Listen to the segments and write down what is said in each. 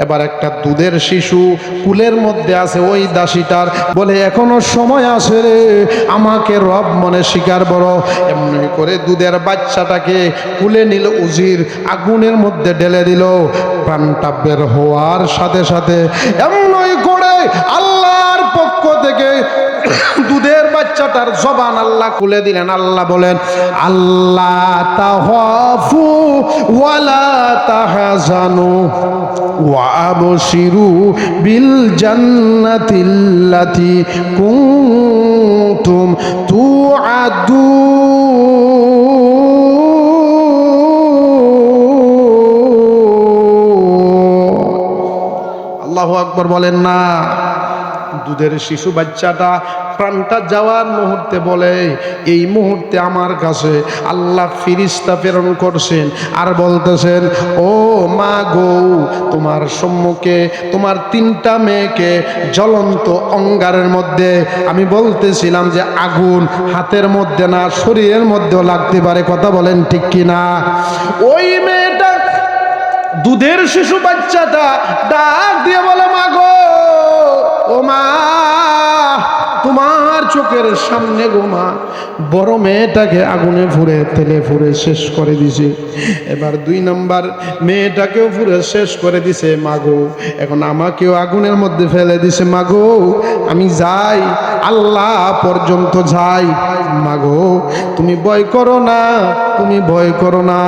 এবার একটা দুধের শিশু কুলের মধ্যে আছে, ওই দাসীটার বলে এখনো সময় আছে রে, আমাকে রব মনে স্বীকার বড়। এমনি করে দুধের বাচ্চাটাকে কুলে নিল, উজির আগুনের মধ্যে ঢেলে দিল। প্রাণটা বের হওয়ার সাথে সাথে এমনি করে আল্লাহর পক্ষ থেকে দুধের বাচ্চাটার জবান আল্লাহ খুলে দিলেন। আল্লাহ বলেন, আল্লাহ তাখাফু ওয়ালা তাহজানু ওয়া আবশিরু বিল জান্নাতিল্লাতী কুনতুম তুআদুন। আল্লাহু আকবার বলেন না। দুধের শিশু বাচ্চাটা প্রাণটা যাওয়ার মুহূর্তে বলে, এই মুহূর্তে আমার কাছে আল্লাহ ফিরিস্তা প্রেরণ করছেন আর বলতেছেন, ও মা গো, তোমার সম্মুখে তোমার 3টা মেয়েকে জ্বলন্ত অঙ্গারের মধ্যে, আমি বলতেছিলাম যে আগুন হাতের মধ্যে না শরীরের মধ্যেও লাগতে পারে, কথা বলেন ঠিক কিনা। ওই মেয়েটা দুধের শিশু বাচ্চাটা ডাক দিয়ে বলে, মা গো, ও মা, তোমার চোখের সামনে গো মা, বড় মেয়েটাকে আগুনে ফুরে তেলে ফুরে শেষ করে দিছে, এবার 2 নম্বর মেয়েটাকেও ফুরে শেষ করে দিছে। মাগো, এখন আমাকেও আগুনের মধ্যে ফেলে দিছে। মাগো, আমি যাই, আল্লাহ পর্যন্ত যাই। মাগো, তুমি ভয় করো না, তুমি ভয় করো না,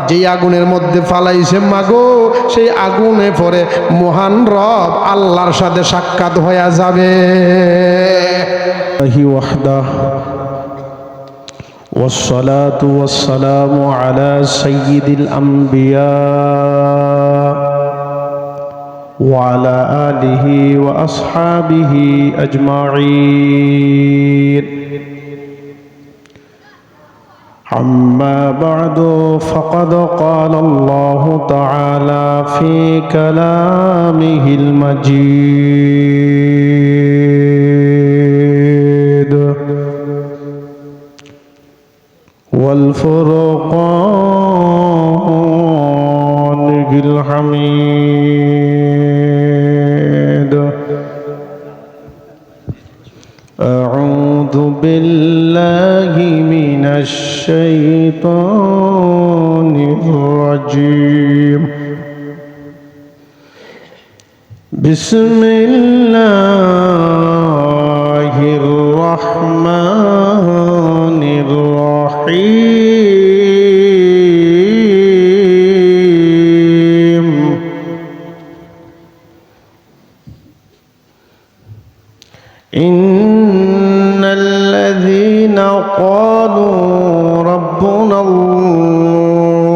যেই আগুনের মধ্যে ফালাইছে মাগো, সেই আগুনে পরে মহান রব আল্লাহর সাথে সাক্ষাৎ হয়ে যাবে। والصلاة والسلام على سيد الأنبياء وعلى آله وأصحابه أجمعين. أما بعد، فقد قال الله تعالى في كلامه المجيد والفرقان الحميد. أعوذ بالله من الشيطان الرجيم. بسم الله الرحمن الرحيم. إن الذين قالوا ربنا الله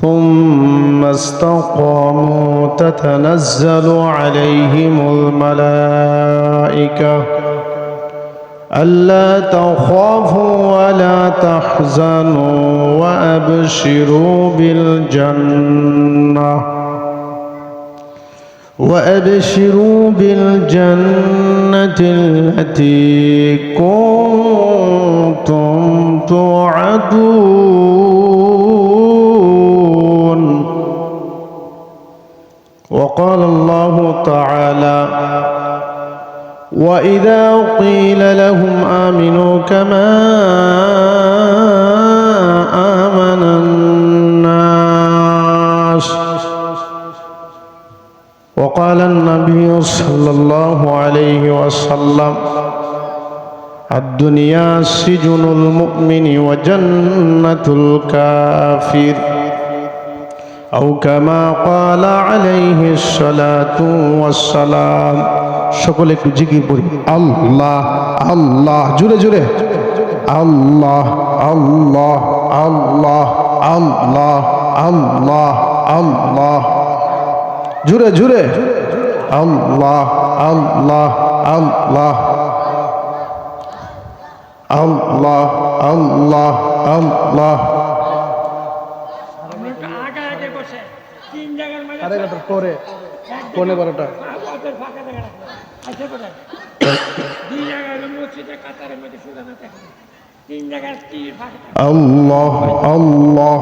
ثم استقاموا تتنزل عليهم الملائكة ألا تخافوا ولا تحزنوا وأبشروا بالجنة التي كنتم توعدون. وقال الله تعالى: وإذا قيل لهم آمنوا كما آمن الناس. وقال النبي صلى الله عليه وسلم: الدنيا سجن المؤمن وجنة الكافر، أو كما قال عليه الصلاة والسلام. সকলে একটু জিকির করি, আল্লাহ আল্লাহ, জুড়ে জুড়ে, আল্লাহ আল্লাহ আল্লাহ আল্লাহ আল্লাহ আল্লাহ, জুড়ে জুড়ে, আল্লাহ আল্লাহ আল্লাহ আল্লাহ আল্লাহ আল্লাহ। পরে 12টা আল্লাহ আল্লাহ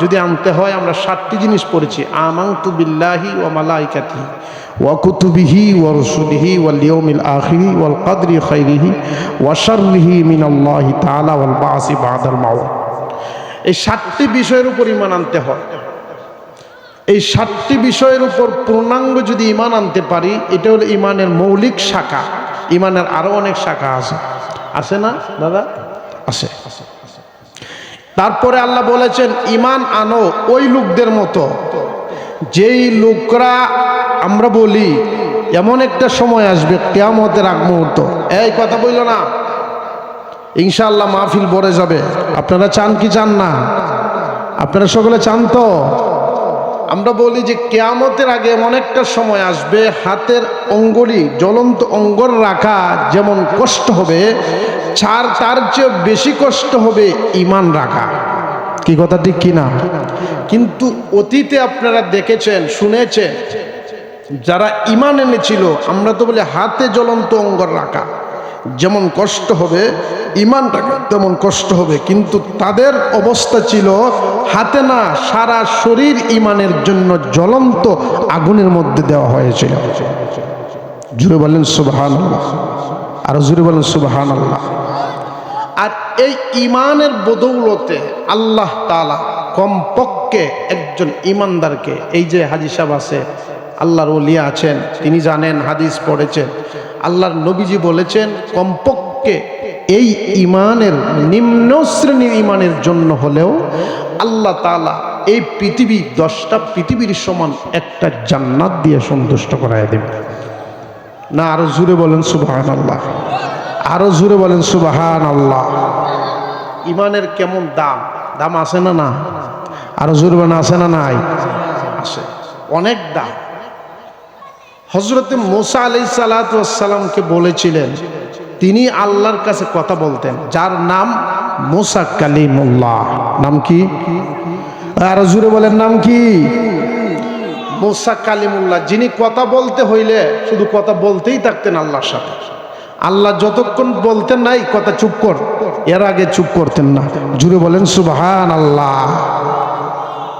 যদি আনতে হয় আমরা 7টি জিনিস পড়েছি। আমানতু বিল্লাহি ওয়া মালাইকাতিহি ওয়া কুতুবিহি ওয়া রুসুলিহি ওয়াল ইয়াউমিল আখিরি ওয়াল কদরি খাইরিহি ওয়া শাররিহি মিনাল্লাহি তাআলা ওয়াল বাসি বাদাল মাউত। এই 7টি বিষয়ের উপর ঈমান আনতে হয়। এই 7টি বিষয়ের উপর পূর্ণাঙ্গ যদি ঈমান আনতে পারি, এটা হলো ঈমানের মৌলিক শাখা। ঈমানের আরো অনেক শাখা আছে, আছে না দাদা? আছে। তারপরে আল্লাহ বলেছেন ঈমান আনো ওই লোকদের মতো যেই লোকরা, আমরা বলি এমন একটা সময় আসবে কিয়ামতের আগ মুহূর্ত, এই কথা বললো না, ইনশাআল্লাহ মাহফিল ভরে যাবে। আপনারা চান কি চান না? আপনারা সকলে চান তো? আমরা বলি যে কিয়ামতের আগে এমন একটা সময় আসবে, হাতের অঙ্গুলি জ্বলন্ত অঙ্গর রাখা যেমন কষ্ট হবে, তার চেয়ে বেশি কষ্ট হবে ঈমান রাখা। কি কথা ঠিক কিনা? কিন্তু অতীতে আপনারা দেখেছেন, শুনেছেন, যারা ঈমান এনেছিল, আমরা তো বলি হাতে জ্বলন্ত অঙ্গর রাখা যেমন কষ্ট হবে, ঈমানটাকে তেমন কষ্ট হবে, কিন্তু তাদের অবস্থা ছিল হাতে না, সারা শরীর ঈমানের জন্য জ্বলন্ত আগুনের মধ্যে দেওয়া হয়েছিল। জুড়ে বলেন সুবহানাল্লাহ, আরো জুড়ে বলেন সুবহানাল্লাহ। আর এই ঈমানের বদৌলতে আল্লাহ তাআলা কমপক্ষে একজন ঈমানদারকে, এই যে হাজী সাহেব আছে, আল্লাহর ওলিয়া আছেন, তিনি জানেন, হাদিস পড়েছেন, আল্লাহর নবীজি বলেছেন কমপক্ষে এই ঈমানের নিম্ন শ্রেণীর ঈমানের জন্য হলেও আল্লাহ তাআলা এই পৃথিবী 10টা পৃথিবীর সমান একটা জান্নাত দিয়ে সন্তুষ্ট করায় দেবে। না আরো জোরে বলেন সুবহানাল্লাহ, আরো জোরে বলেন সুবহানাল্লাহ। ঈমানের কেমন দাম, দাম আছে না? না আরো জোরে বলেন আছে না? নাই আছে, অনেক দাম। হযরতে মুসা আলাইহিস সালাতু ওয়াস সালামকে বলেছিলেন, তিনি আল্লাহর কাছে কথা বলতেন, যার নাম মুসা কালিমুল্লাহ। নাম কি? আরো জোরে বলেন নাম কি? মুসা কালিমুল্লাহ, যিনি কথা বলতে হইলে শুধু কথা বলতেই থাকতেন আল্লাহর সাথে। আল্লাহ যতক্ষণ বলতেন নাই কথা চুপ কর, এর আগে চুপ করতেন না। জুড়ে বলেন সুবহানাল্লাহ।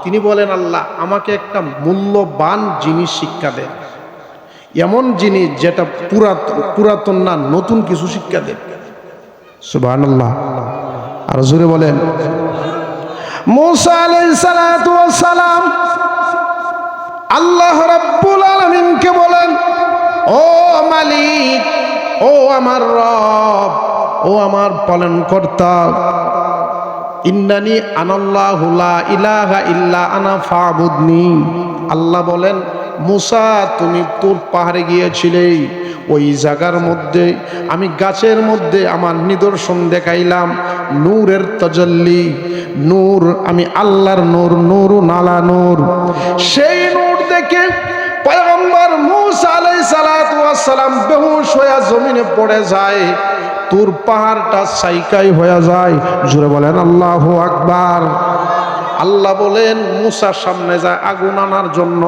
তিনি বলেন, আল্লাহ আমাকে একটা মূল্যবান জিনিস শিক্ষা দেন, এমন জিনিস যেটা পুরাতন না, নতুন কিছু শিক্ষা দেন। সুবহানাল্লাহ, আর জোরে বলেন। মুসা আলাইহিস সালাতু ওয়াস সালাম আল্লাহ রাব্বুল আলামিনকে বলেন, ও মালিক, ও আমার রব, ও আমার পালনকর্তা, ইন্নানি আনাল্লাহু লা ইলাহা ইল্লা আনা ফাবুদনি। আল্লাহ বলেন, মুসা তুমি তোর পাহাড়ে গিয়েছিলে, ওই জায়গার মধ্যে আমি গাছের মধ্যে আমার নিদর্শন দেখাইলাম, নূরের তাজাল্লি, নূর, আমি আল্লাহর নূর, নূরুন আলা নূর। সেই নূর দেখে পয়গম্বর মুসা আলাইহিস সালাতু ওয়াস সালাম বেহুশ হয়ে জমিনে পড়ে যায়, তোর পাহাড়টা ছাইকাই হয়ে যায়। জোরে বলেন আল্লাহু আকবার। আল্লাহ বলেন, মুসার সামনে যায় আগুন আনার জন্য,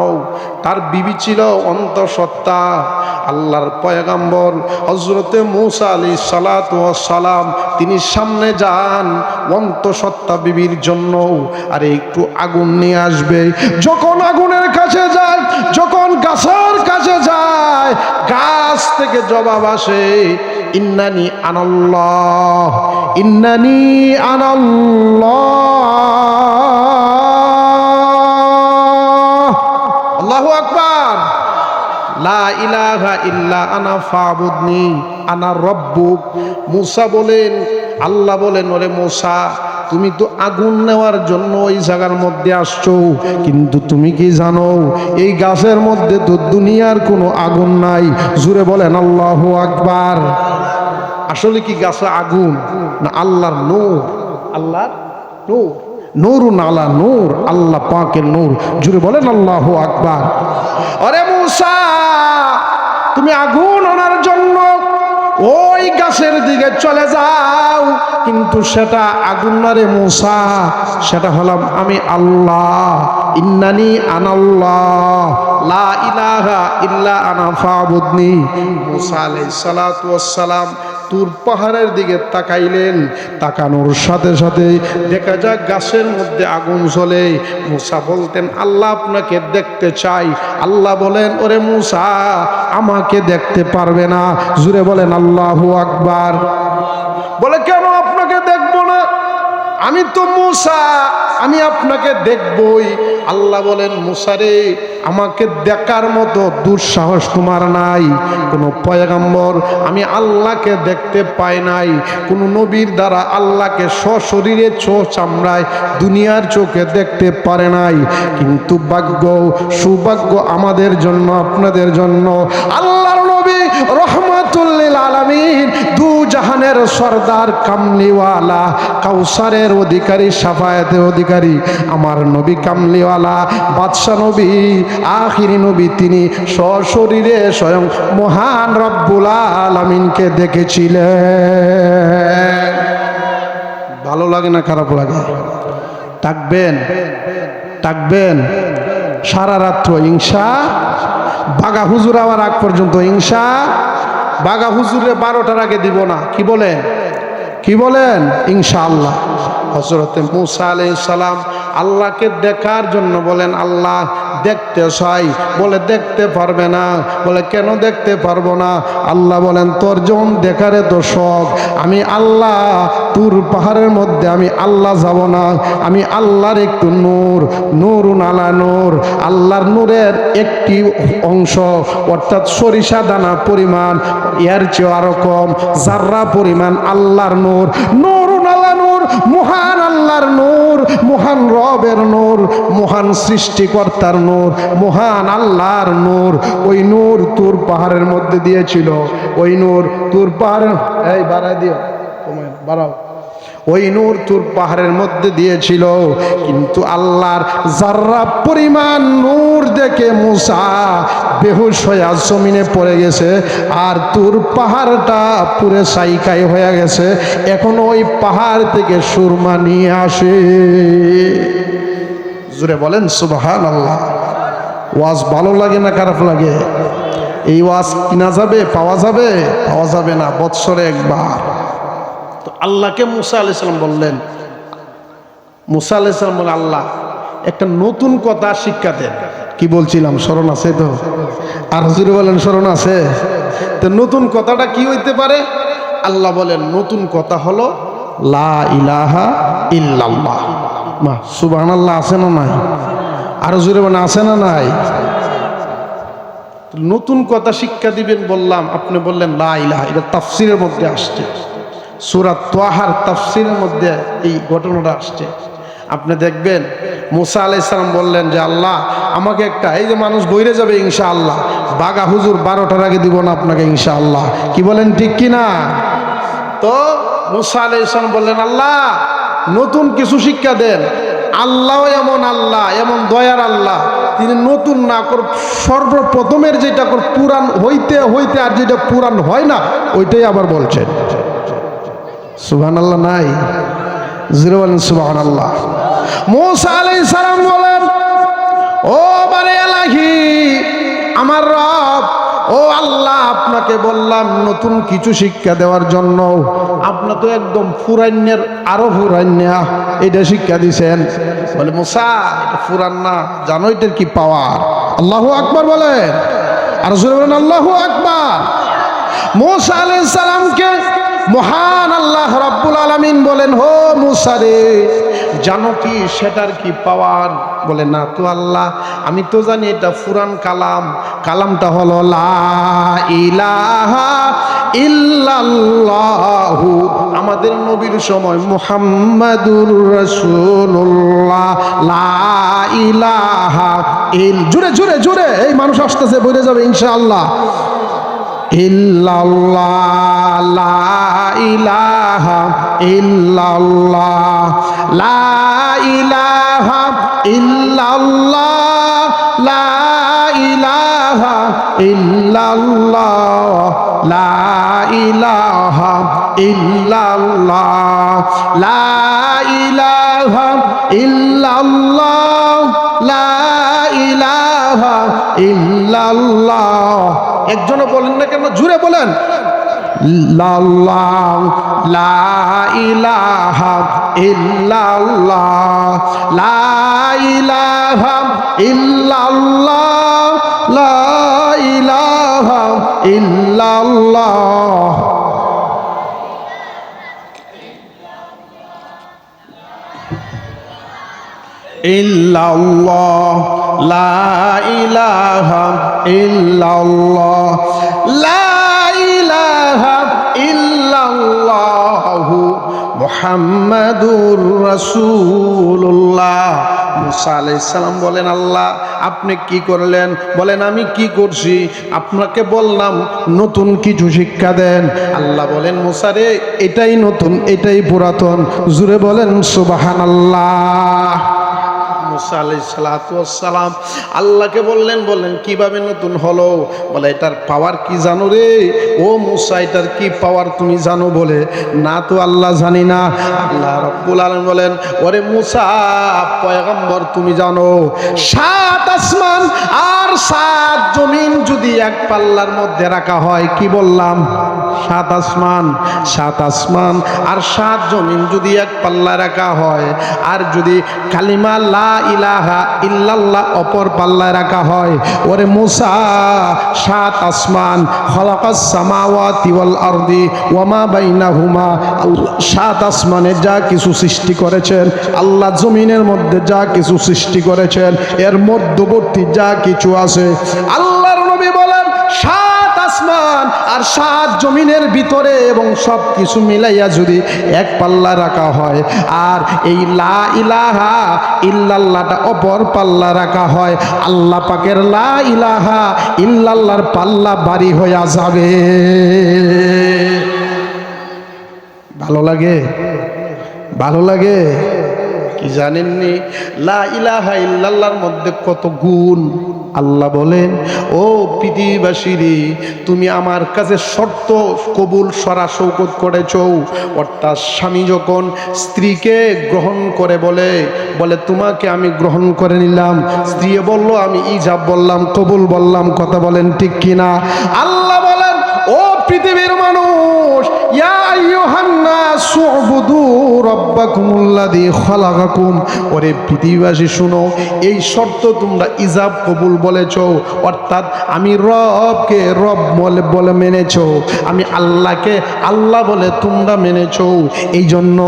তার বিবি ছিল অন্তঃসত্ত্বা। আল্লাহর পয়গম্বর হযরতে মুসা আলাইহিস সালাতু ওয়াস সালাম তিনি সামনে যান অন্তঃসত্ত্বা বিবির জন্য, আর একটু আগুন নিয়ে আসবে। যখন আগুনের কাছে যায়, যখন গাছের কাছে যায়, গাছ থেকে জবাব আসে, ইন্নানি আনাল্লাহ, ইন্নানি আনাল্লাহ। আল্লাহু আকবার। লা ইলাহা ইল্লা আনা ফাবুদনি আনা রাব্বুক। মুসা বলেন, আল্লাহ বলেন, ওরে মুসা, তুমি তো আগুন নেওয়ার জন্য ওই জায়গার মধ্যে আসছো, কিন্তু তুমি কি জানো এই গাছের মধ্যে তো দুনিয়ার কোনো আগুন নাই। জুড়ে বলেন আল্লাহু আকবার। আসলে কি গাছে আগুন না আল্লাহর নূর? আল্লাহর নূর, নূরুন আলা নূর, আল্লাহ পাকের নূর। জুড়ে বলেন আল্লাহু আকবার। আরে মুসা, তুমি আগুন আনার জন্য ওই গাছের দিকে চলে যাও, কিন্তু সেটা আগুন না রে মুসা, সেটা হলাম আমি আল্লাহ। ইন্নানি আনাল্লাহ লা ইলাহা ইল্লা আনা ফাবুদনি। মুসা আলাইহিস সালাতু ওয়াস সালাম তুর পাহাড়ের দিকে তাকাইলেন। তাকানোর সাথে সাথে দেখা যায় গাছের মধ্যে আগুন জ্বলে। মূসা বলতেন, আল্লাহ আপনাকে দেখতে চাই। আল্লাহ বলেন, ওরে মূসা, আমাকে দেখতে পারবে না। জুড়ে বলেন আল্লাহু আকবার। বলে, কেন আপনাকে দেখবো না? আমি তো মূসা, আমি আপনাকে দেখবই। আল্লাহ বলেন, মূসা রে, আমাকে দেখার মতো দুঃসাহস তোমার নাই। কোনো পয়গম্বর আমি আল্লাহকে দেখতে পাই নাই। কোনো নবীর দ্বারা আল্লাহকে সশরীরে চামড়ায় দুনিয়ার চোখে দেখতে পারে নাই। কিন্তু ভাগ্য, সৌভাগ্য আমাদের জন্য, আপনাদের জন্য, আল্লাহর নবী রহমাতুল লিল আলামিন, দু জাহানের সরদার, কামলিওয়ালা, কাউসারের অধিকারী, শাফায়াতের অধিকারী আমার নবী কামলিওয়ালা বাদশা নবী, আখিরি নবী, তিনি সশরীরে স্বয়ং মহান রব্বুল আলামিনকে দেখেছিলেন। ভালো লাগে না খারাপ লাগে? থাকবেন থাকবেন সারা রাত্র ইনশা। বাগা হুজুর আবার আগ পর্যন্ত ইনশা। বাগা হুজুরে 12টার আগে দিব না। কি বলেন? কি বলেন? ইনশাআল্লাহ। হযরত মূসা আলাইহিস সালাম আল্লাহকে দেখার জন্য বলেন, আল্লাহ দেখতে চাই। বলে, দেখতে পারবে না। বলে, কেন দেখতে পারবো না? আল্লাহ বলেন, তোর যখন দেখার এত শখ, আমি আল্লাহ তুর পাহাড়ের মধ্যে আমি আল্লাহ যাব না। আমি আল্লাহর একটু নূর, নূরুন আলা নূর, আল্লাহর নূরের একটি অংশ, অর্থাৎ সরিষা দানা পরিমাণ, এর চেয়ে আরো কম, জাররা পরিমাণ আল্লাহর নূর, নূরুন আলা নূর, মহান আল্লাহর নূর, মহান রবের নূর, মহান সৃষ্টিকর্তার নূর, মহান আল্লাহর নূর। ওই নূর তুর পাহাড়ের মধ্যে দিয়েছিল। ওই নূর তুর পাহাড়, এই বাড়াই দিও, বাড়াও। ওই নূর তুর পাহাড়ের মধ্যে দিয়েছিল। কিন্তু আল্লাহর জাররা পরিমাণ নূর দেখে মূসা বেহুশ হয়ে জমিনে পড়ে গেছে। আর তুর পাহাড়টা পুরে সাইকাই হয়ে গেছে। এখন ওই পাহাড় থেকে সুরমা নিয়ে আসে। জুড়ে বলেন সুবহানাল্লাহ। ওয়াজ ভালো লাগে না খারাপ লাগে? এই ওয়াজ কিনা যাবে? পাওয়া যাবে? পাওয়া যাবে না, বৎসরে একবার। তো আল্লাহকে মূসা আলাইহিস সালাম বললেন, মূসা আলাইহিস সালাম বলে, আল্লাহ একটা নতুন কথা শিক্ষা দেন। কি বলছিলাম স্মরণ আছে তো? আর হুজুরে বলেন স্মরণ আছে? তো নতুন কথাটা কি হইতে পারে? আল্লাহ বলেন, নতুন কথা হলো লা ইলাহা ইল্লাল্লাহ। মা সুবহানাল্লাহ আছে না নাই? আর হুজুরে বলেন আছে না নাই? নতুন কথা শিক্ষা দিবেন বললাম, আপনি বললেন লা ইলাহা। এটা তাফসীরের মধ্যে আসছে, সূরা তাহার তাফসীরের মধ্যে এই ঘটনাটা আসছে। আপনি দেখবেন মূসা আলাইহিস সালাম বললেন যে, আল্লাহ আমাকে একটা, এই যে মানুষ বইরে যাবে ইনশাআল্লাহ, বাগা হুজুর 12টার আগে দিব না আপনাকে ইনশাআল্লাহ। কি বলেন ঠিক কি না? তো মূসা আলাইহিস সালাম বললেন, আল্লাহ নতুন কিছু শিক্ষা দেন। আল্লাহ এমন আল্লাহ, এমন দয়ার আল্লাহ, তিনি নতুন না কর, সর্বপ্রথমের যেটা কর পুরান হইতে হইতে আর যেটা পুরান হয় না ওইটাই আবার বলছেন। সুবহানাল্লাহ নাই? জিরো বলেন সুবহানাল্লাহ। মূসা আলাইহিস সালাম বলেন, ও বারে এলাহি, আমার রব, ও আল্লাহ, আপনাকে বললাম নতুন কিছু শিক্ষা দেওয়ার জন্য। আপনি তো একদম ফুরান্যের আরো ফুরান্যা এটা শিক্ষা দিছেন। বলে, মূসা এটা ফুরান না, জানো এটার কি পাওয়ার? আল্লাহু আকবার বলেন। আর জোরে বলেন আল্লাহু আকবার। মূসা আলাইহিস সালামকে মহান আল্লাহ রাব্বুল আলামিন বলেন, হো মূসা রে, জানো কি সেটার কি পাওয়ার? বলে, না তো আল্লাহ, আমি তো জানি এটা ফুরান কালাম। কালামটা হলো লা ইলাহা ইল্লাল্লাহু। আমাদের নবীর সময় মুহাম্মাদুর রাসূলুল্লাহ, লা ইলাহা জুড়ে জুড়ে জুড়ে, এই মানুষ আসতেছে, বইরে যাবে ইনশাআল্লাহ। ইল্লাল্লাহ, লা ইলাহা ইল্লাল্লাহ, লা ইলাহা ইল্লাল্লাহ, লা ইলাহা ইল্লাল্লাহ, লা ইলাহা ইল্লাল্লাহ, লা ইলাহা ইল্লাল্লাহ, লা ইলাহা ইল্লাল্লাহ। একজনও বলেন না কেন? জুড়ে বলেন, ইল্লাল্লাহ লা ইলাহা ইল্লাল্লাহ লা ইলাহা ইল্লাল্লাহ লা ইলাহা ইল্লাল্লাহ ইল্লাল্লাহ লা ইলাহা ইল্লাল্লাহ লা ইলাহা ইল্লাল্লাহু মুহাম্মাদুর রাসূলুল্লাহ। মুসা আলাইহিস সালাম বলেন, আল্লাহ আপনি কি করলেন? বলেন, আমি কি করছি? আপনাকে বললাম নতুন কিছু শিক্ষা দেন। আল্লাহ বলেন, মুসা রে, এটাই নতুন, এটাই পুরাতন। জুড়ে বলেন সুবহানাল্লাহ। মুসা আলাইহিস সালাতু ওয়াস সালাম আল্লাহকে বললেন কিভাবে নতুন হলো? বলে, এটার পাওয়ার কি জানো রে? ও মুসা, এটার কি পাওয়ার তুমি জানো? বলে, না তো আল্লাহ জানি না। আল্লাহ রাব্বুল আলামিন বলেন, ওরে মুসা পয়গম্বর, তুমি জানো 7 আসমান আর 7 জমিন যদি এক পাল্লার মধ্যে রাখা হয়, কি বললাম? 7 আসমান, 7 আসমান আর 7 জমিন যদি এক পাল্লা রাখা হয়, আর যদি কালিমা লা ইলাহা ইল্লাল্লাহ অপর পাল্লায় রাখা হয়, ওরে মুসা 7 আসমান, খালাকাস সামাওয়াতি ওয়াল আরদি ওয়া মা বাইনাহুমা, 7 আসমানে যা কিছু সৃষ্টি করেছেন আল্লাহ, জমিনের মধ্যে যা কিছু সৃষ্টি করেছেন, এর মধ্যবর্তী যা কিছু আছে, আল্লাহর নবী বলেন 7 আসমান আর 7 জমিনের ভিতরে এবং সব কিছু মিলাইয়া যদি এক পাল্লা রাখা হয়, আর এই লা ইলাহা ইল্লাল্লাহটা অপর পাল্লা রাখা হয়, আল্লাহ পাকের লা ইলাহা ইল্লাল্লাহর পাল্লা ভারী হইয়া যাবে। ভালো লাগে? ভালো লাগে? কি জানেননি লা ইলাহা ইল্লাল্লাহর মধ্যে কত গুণ? আল্লাহ বলেন, ও পৃথিবীবাসীরে, তুমি আমার কাছে শর্ত কবুল সরা শৌকত করেছ। অর্থাৎ স্বামী যখন স্ত্রীকে গ্রহণ করে বলে তোমাকে আমি গ্রহণ করে নিলাম, স্ত্রী বলল আমি ইজাব বললাম, কবুল বললাম, কথা বলেন ঠিক কিনা? আল্লাহ বলেন, ও পৃথিবীর মানুষ, ইয়া আইয়ুহান নাস উবুদু রাব্বাকুমুল্লাযী খালাকাকুম, ওরে পৃথিবীবাসী শুনো, এই শর্ত তোমরা ইজাব কবুল বলেছো, অর্থাৎ আমি রবকে রব বলে মেনেছো, আমি আল্লাহকে আল্লাহ বলে তোমরা মেনেছো, এই জন্য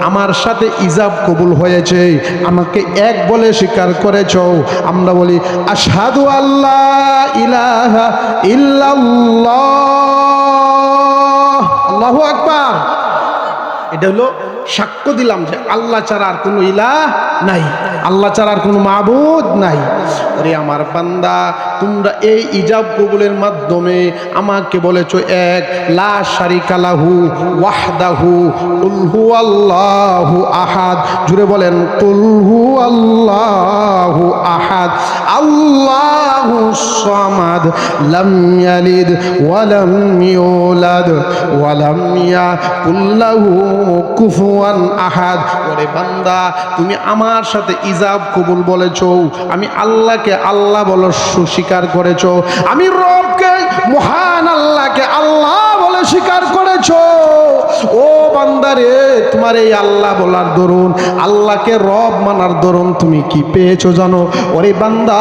আমার সাথে ইজাব কবুল হয়েছে, আমাকে এক বলে স্বীকার করেছো। আমরা বলি আশহাদু আল্লাহ ইলাহা ইল্লাল্লাহ, আল্লাহু আকবার। এটা হলো সাক্ষ্য দিলাম যে আল্লাহ ছাড়া আর কোনো ইলাহ নাই, আল্লাহ ছাড়া আর কোনো মাবুদ নাই। ওরে আমার বান্দা, তোমরা এই ইজাব কবুলের মাধ্যমে আমাকে বলেছো এক, লা শারিকা লাহু ওয়াহদাহু কুল হুয়াল্লাহু আহাদ। জুড়ে বলেন কুল হুয়াল্লাহু আহাদ, আল্লাহুস সামাদ, লাম ইয়ালিদ ওয়া লাম ইউলাদ ওয়া লাম ইয়াকুল লাহু কুফুয়ান আহাদ। ওরে বান্দা, তুমি আমার সাথে ইজাব কবুল বলেছো, আমি আল্লাহকে আল্লাহ বলে স্বীকার করেছো, আমি রবকে মহান আল্লাহকে আল্লাহ বলে স্বীকার করেছো। ও বান্দারে, তোমার এই আল্লাহ বলার দরুন, আল্লাহকে রব মানার দরুন তুমি কি পেয়েছো জানো? ওরে বান্দা,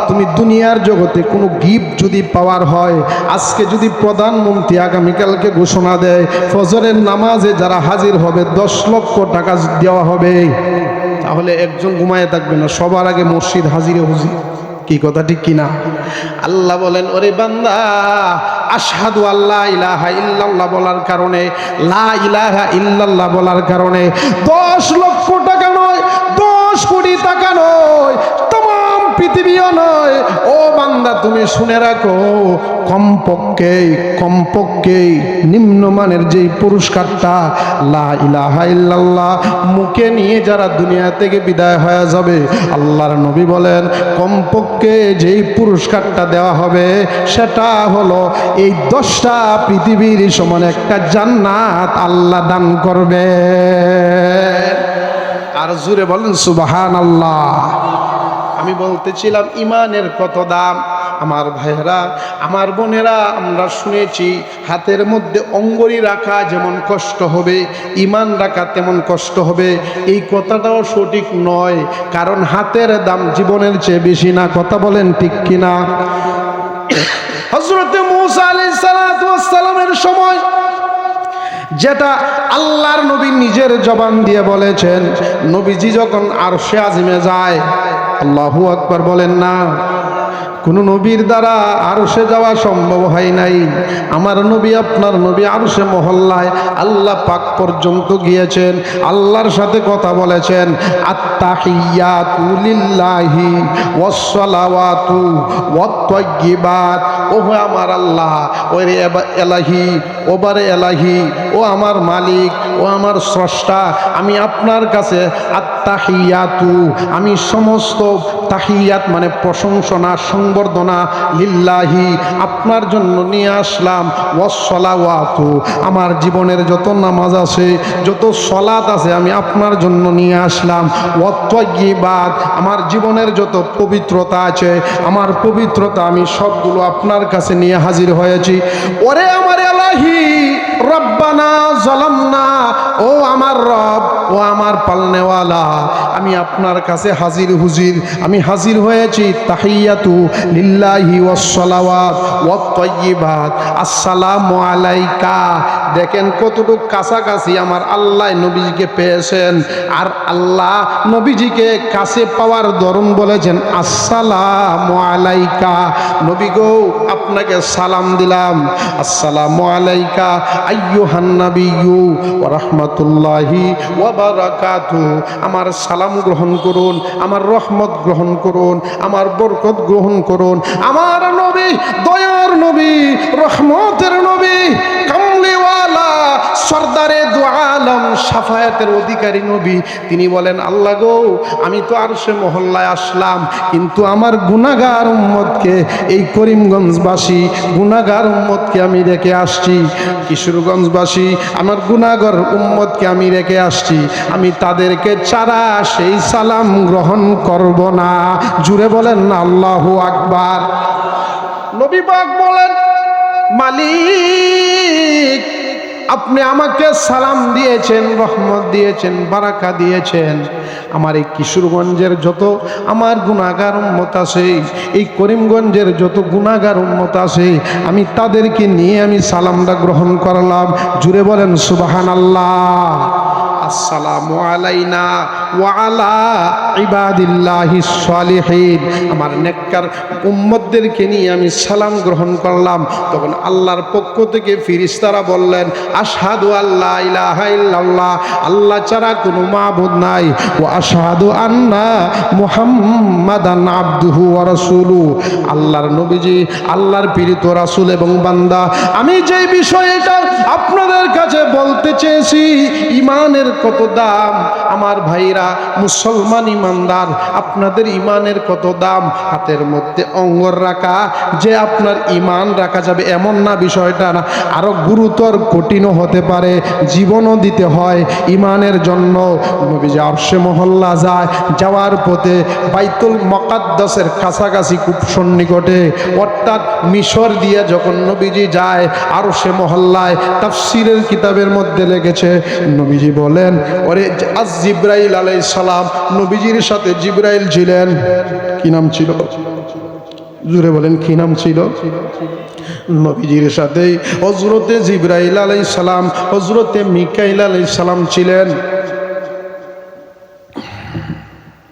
তুমি দুনিয়ার জগতে কোনো গিফট যদি পাওয়ার হয়, আজকে যদি প্রধানমন্ত্রী আগামীকালকে ঘোষণা দেয় ফজরের নামাজে যারা হাজির হবে 10 লক্ষ টাকা দেওয়া হবে, তাহলে একজন ঘুমায় থাকবে না, সবার আগে মসজিদ হাজিরে হুজির। কি কথা ঠিক কিনা? আল্লাহ বলেন, ওরে বান্দা, আশহাদু আল্লাহ ইলাহা ইল্লাল্লাহ বলার কারণে, লা ইলাহা ইল্লাল্লাহ বলার কারণে 10 লক্ষ টাকা নয়, 10 কোটি টাকা নয়, तमाम পৃথিবীও নয়। ও বান্দা, তুমি শুনে রাখো, কমপক্ষে নিম্নমানের যেই পুরস্কারটা লা ইলাহা ইল্লাল্লাহ মুখে নিয়ে যারা দুনিয়া থেকে বিদায় হয়ে যাবে, আল্লাহর নবী বলেন কমপক্ষে যেই পুরস্কারটা দেওয়া হবে সেটা হলো এই 10টা পৃথিবীর সমান একটা জান্নাত আল্লাহ দান করবে। আর জোরে বলেন সুবহানাল্লাহ। আমি বলতেছিলাম ইমানের কত দাম। আমার ভাইয়েরা, আমার বোনেরা, আমরা শুনেছি হাতের মধ্যে অঙ্গুরি রাখা যেমন কষ্ট হবে, ঈমান রাখা তেমন কষ্ট হবে। এই কথাটাও সঠিক নয়, কারণ হাতের দাম জীবনের চেয়ে বেশি না। কথা বলেন ঠিক কিনা? হযরত মূসা আলাইহিস সালাতু ওয়াস সালামের সময় যেটা আল্লাহর নবী নিজের জবান দিয়ে বলেছেন, নবীজি যখন আরশে আজিমে যায়, আল্লাহু আকবার বলেন না, কোন নবীর দ্বারা আরশে যাওয়া সম্ভব হয় নাই। আমার নবী, আপনার নবী আরশে মহল্লায় আল্লাহ পাক পর্যন্ত গিয়েছেন, আল্লাহর সাথে কথা বলেছেন। আত্তাহিয়াতু লিল্লাহি ওয়াসসালাওয়াতু ওয়াত-তাইয়্যিবাত। ও আমার আল্লাহ, ওরে এলাহি, ওবারে এলাহি, ও আমার মালিক, ও আমার স্রষ্টা, আমি আপনার কাছে আত্তাহিয়াতু, আমি সমস্ত তাহিয়াত মানে প্রশংসনা, সংবর্ধনা, লিল্লাহি আপনার জন্য নিয়ে আসলাম। ওয়াসসালাওয়াতু, আমার জীবনের যত নামাজ আছে, যত সলাত আছে, আমি আপনার জন্য নিয়ে আসলাম। ওয়াত-তাইয়্যিবাত, আমার জীবনের যত পবিত্রতা আছে, আমার পবিত্রতা আমি সবগুলো আপনার কাছে নিয়ে হাজির হয়েছি। ওরে আমার এলাহি রব্বানা যালামনা, ও আমার রব, ও আমার পালনেওয়ালা, আমি আপনার কাছে হাজির হুজির, আমি হাজির হয়েছি। তাহিয়াতু লিল্লাহি ওয়াসসালাওয়াত ওয়াত-তাইয়্যিবাত, আসসালামু আলাইকা। দেখেন কতটুকু কাছাকাছি আমার আল্লাহ নবীজিকে পেয়েছেন। আর আল্লাহ নবীজিকে কাছে পাওয়ার দরুন বলেছেন আসসালামু আলাইকা। নবী গো, আপনাকে সালাম দিলাম। আসসালামু আলাইকা আইয়ুহান নাবিয়্যু ওয়া রাহমাতুল্লাহি ওয়া বারাকাতুহু। আমার সালাম গ্রহণ করুন, আমার রহমত গ্রহণ করুন, আমার বরকত গ্রহণ করুন। আমার নবী, দয়ার নবী, রহমতের নবী, কামলিওয়ালা, সরদারে দু আলম, শাফায়াতের অধিকারী নবী, তিনি বলেন আল্লাহ গো, আমি তো আরশে মহল্লায় আসলাম, কিন্তু আমার গুনাহগার উম্মতকে, এই করিমগঞ্জবাসী গুনাহগার উম্মতকে আমি রেখে আসছি। কিশোরগঞ্জবাসী আমার গুনাহগার উম্মতকে আমি রেখে আসছি। আমি তাদেরকে ছাড়া সেই সালাম গ্রহণ করব না। জুড়ে বলেন না আল্লাহু আকবার। নবী পাক বলেন, মালিক আপনি আমাকে সালাম দিয়েছেন, রহমত দিয়েছেন, বারাকা দিয়েছেন। আমার এই কিশোরগঞ্জের যত আমার গুনাহগার উম্মত আছে, এই করিমগঞ্জের যত গুনাহগার উম্মত আছে, আমি তাদেরকে নিয়ে আমি সালামটা গ্রহণ করলাম। জুড়ে বলেন সুবহানাল্লাহ। আসসালামু আলাইনা ওয়া আলা ইবাদিল্লাহিস সালিহিন। আমার নেককার উম্মতদেরকে নিয়ে আমি সালাম গ্রহণ করলাম। তখন আল্লাহর পক্ষ থেকে ফেরেশতারা বললেন, আশহাদু আল্লা ইলাহা ইল্লাল্লাহ, আল্লাহ ছাড়া কোনো মাবুদ নাই, ওয়া আশহাদু আন্না মুহাম্মাদান আবদুহু ওয়া রাসূলুহু। আল্লাহর নবীজি আল্লাহর প্রেরিত রাসূল এবং বান্দা। আমি যে বিষয়টা আপনাদের কাছে বলতে চেয়েছি, ঈমানের কত দাম। আমার ভাইরা মুসলমান ইমানদার, আপনাদের ঈমানের কত দাম। হাতের মধ্যে অঙ্গর রাখা যে আপনার ঈমান রাখা যাবে এমন না, বিষয়টা না, আরো গুরুতর কঠিনও হতে পারে, জীবনও দিতে হয় ঈমানের জন্য। নবীজি আরশে মহল্লা যায়, যাওয়ার পথে বাইতুল মুকাদ্দাসের কাছাকাছি খুব সন্নিকটে, অর্থাৎ মিশর দিয়ে যখন নবীজি যায় আরশে মহল্লায়, তাফসীরের কিতাবের মধ্যে লেগেছে, নবীজি বলেন, ওরে আজ জিবরাইল আলাইহিস সালাম, নবীজির সাথে জিবরাইল ছিলেন। কি নাম ছিল? জুড়ে বলেন কি নাম ছিল? নবীজির সাথে হযরতে জিবরাইল আলাইহিস সালাম, হযরতে মিকাইল আলাইহিস সালাম ছিলেন।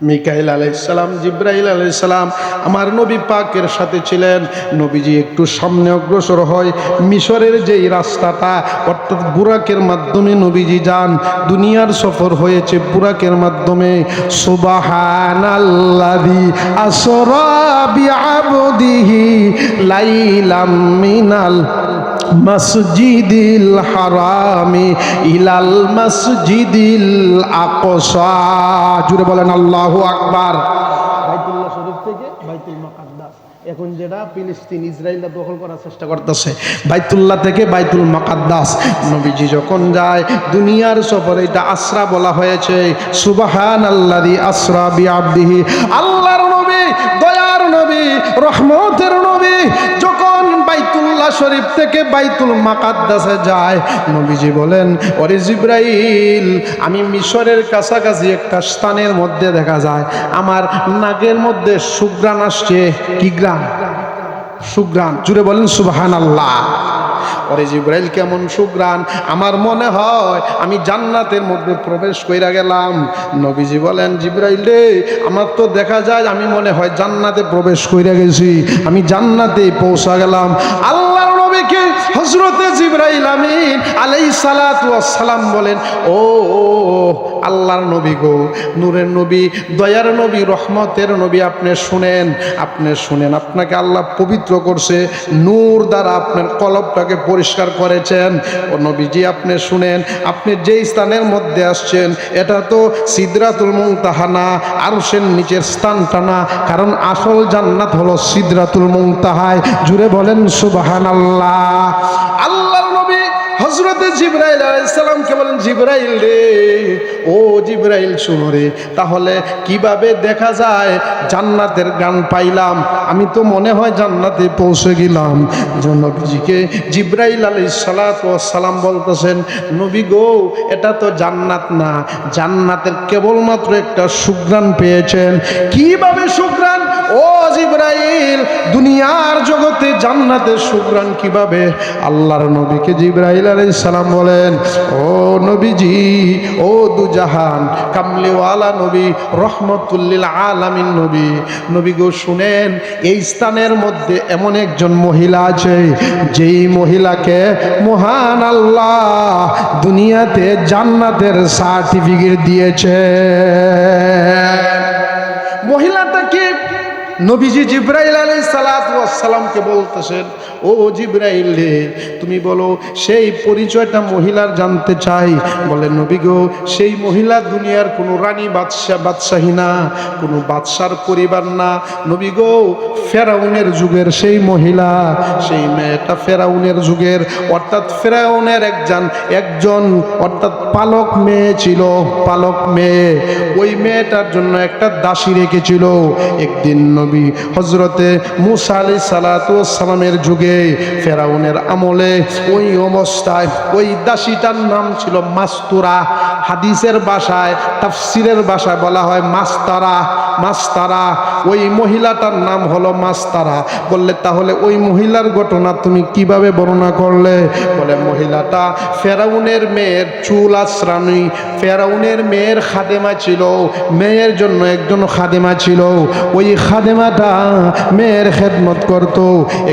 মিকাইল আলাইহিস সালাম, জিবরাইল আলাইহিস সালাম আমার নবী পাকের সাথে ছিলেন। নবীজি একটু সামনে অগ্রসর হয়, মিশরের যেই রাস্তাটা, অর্থাৎ বুরাকের মাধ্যমে নবীজি যান। দুনিয়ার সফর হয়েছে বুরাকের মাধ্যমে। সুবহানাল্লাযী আসরা বিআবদিহি লাইলাম মিনাল মসজিদিল হারামি ইলাল মসজিদিল আকসা। জুড়ে বলেন আল্লাহু আকবার। বাইতুল্লাহ শরীফ থেকে বাইতুল মুকাদ্দাস, এখন যেটা ফিলিস্তিন ইসরায়েলরা দখল করার চেষ্টা করতেছে, বাইতুল্লাহ থেকে বাইতুল মুকাদ্দাস নবীজি যখন যায়, দুনিয়ার সফরে এটা আসরা বলা হয়েছে। সুবহানাল্লাযী আসরা বিআবদিহি, আল্লাহর নবী, দয়ার নবী, রহমতের নবী যখন বাইতুল্লাহ শরীফ থেকে বাইতুল মাকাদ্দাসে যায়, নবীজি বলেন, ওরে জিবরাইল, আমি মিশরের কাছাকাছি একটা স্থানের মধ্যে দেখা যায় আমার নাকের মধ্যে সুঘ্রাণ আসছে। কি গ্রাম? সুঘ্রাণ। জুড়ে বলেন সুবহানাল্লাহ। ওরে জিবরাইল, কেমন সুঘ্রাণ? আমার মনে হয় আমি জান্নাতের মধ্যে প্রবেশ কইরা গেলাম। নবীজি বলেন, জিবরাইল রে, আমার তো দেখা যায় আমি মনে হয় জান্নাতে প্রবেশ কইরা গেছি, আমি জান্নাতে পৌঁছা গেলাম। আল্লাহর নবীকে হযরতে জিবরাইল আমিন আলাইহিস সালাতু ওয়াস সালাম বলেন, ও আল্লাহর নবী গো, নূরের নবী, দয়ার নবী, রহমতের নবী, আপনি শুনেন, আপনি শুনেন, আপনাকে আল্লাহ পবিত্র করছে, নূর দ্বারা আপনার কলবটাকে পরিষ্কার করেছেন। ও নবীজি, আপনি শুনেন, আপনি যেই স্থানের মধ্যে আসছেন এটা তো সিদরাতুল মুনতাহা না, আরশের নিচের স্থানটা না, কারণ আসল জান্নাত হলো সিদরাতুল মুনতাহায়। জুড়ে বলেন সুবহানাল্লাহ। আল্লাহর নবী হযরতে জিবরাইল আলাইহিস সালামকে বলেন, জিবরাইল রে, ও জিবরাইল শুনো রে, তাহলে কিভাবে দেখা যায় জান্নাতের গান পাইলাম? আমি তো মনে হয় জান্নাতে পৌঁছে গেলাম। নবীজিকে জিবরাইল আলাইহিস সালাতু ওয়াস সালাম বলতেছেন, নবী গো, এটা তো জান্নাত না, জান্নাতের কেবলমাত্র একটা সুঘ্রাণ পেয়েছেন। কিভাবে সুঘ্রাণ? ও জিবরাইল, দুনিয়ার জগতে জান্নাতের সুঘ্রাণ কিভাবে? আল্লাহর নবীকে জিবরাইল আলাইহিস সালাম বলেন, ও নবীজি, ও দুজাহান কামলিওয়ালা নবী, রহমতুল লিল আলামিন নবী, নবী গো শুনেন, এই স্থানের মধ্যে এমন একজন মহিলা আছে, যেই মহিলাকে মহান আল্লাহ দুনিয়াতে জান্নাতের সার্টিফিকেট দিয়েছে। মহিলাটা কি? নবীজি জিবরাইল আলাইহিস সালাতু ওয়াস সালামকে বলতেছেন, ও জিবরাইল রে, তুমি বলো সেই পরিচয়টা মহিলার জানতে চাই। বলে, নবী গো, সেই মহিলা দুনিয়ার কোনো রানী বাদশাহী না, কোনো বাদশার পরিবার না। নবী গো, ফেরাউনের যুগের সেই মহিলা, সেই মেয়েটা ফেরাউনের যুগের, অর্থাৎ ফেরাউনের একজন অর্থাৎ পালক মেয়ে ছিল, পালক মেয়ে। ওই মেয়েটার জন্য একটা দাসী রেখেছিল। একদিন নবী হযরতে মুসা আলাইহিস সালাতু ওয়াস সালামের যুগে, ফেরাউনের আমলে, ওই অবস্থায় ওই দাসীটার নাম ছিল মাস্তুরা। হাদিসের ভাষায়, তাফসীরের ভাষায় বলা হয় মাস্তারা। মাস্তারা, ওই মহিলাটার নাম হলো মাস্তারা। বললে, তাহলে ওই মহিলার ঘটনা তুমি কিভাবে বর্ণনা করলে? বলে, মহিলাটা ফেরাউনের মেয়ের চুল আশ্রানি, ফেরাউনের মেয়ের খাদেমা ছিল, মেয়ের জন্য একজন খাদেমা ছিল। ওই খাদেমাটা মেয়ের খেদমত করত।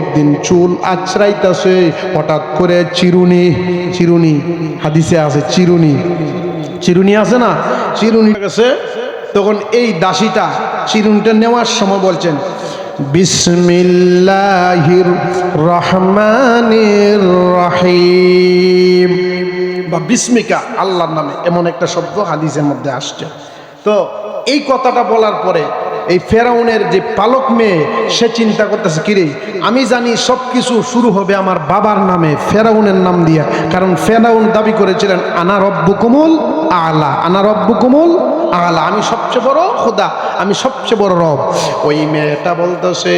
একদিন চুল আছড়াইতেছে, হঠাৎ করে চিরুনি, হাদিসে আছে চিরুনি আছে না, চিরুনি গেছে। তখন এই দাসীটা চিরুনিটা নেওয়ার সময় বলছেন, বিসমিল্লাহির রহমানির রহিম, বা বিস্মিকা, আল্লাহর নামে, এমন একটা শব্দ হাদিসের মধ্যে আসছে। তো এই কথাটা বলার পরে এই ফেরাউনের যে পালক মেয়ে, সে চিন্তা করতেছে, কিরে, আমি জানি সব কিছু শুরু হবে আমার বাবার নামে, ফেরাউনের নাম দিয়া, কারণ ফেরাউন দাবি করেছিলেন আনা রব্বুকুমুল আলা, আনা রব্বুকুমুল আলা, আমি সবচেয়ে বড় খোদা, আমি সবচেয়ে বড় রব। ওই মেয়েটা বলতেছে,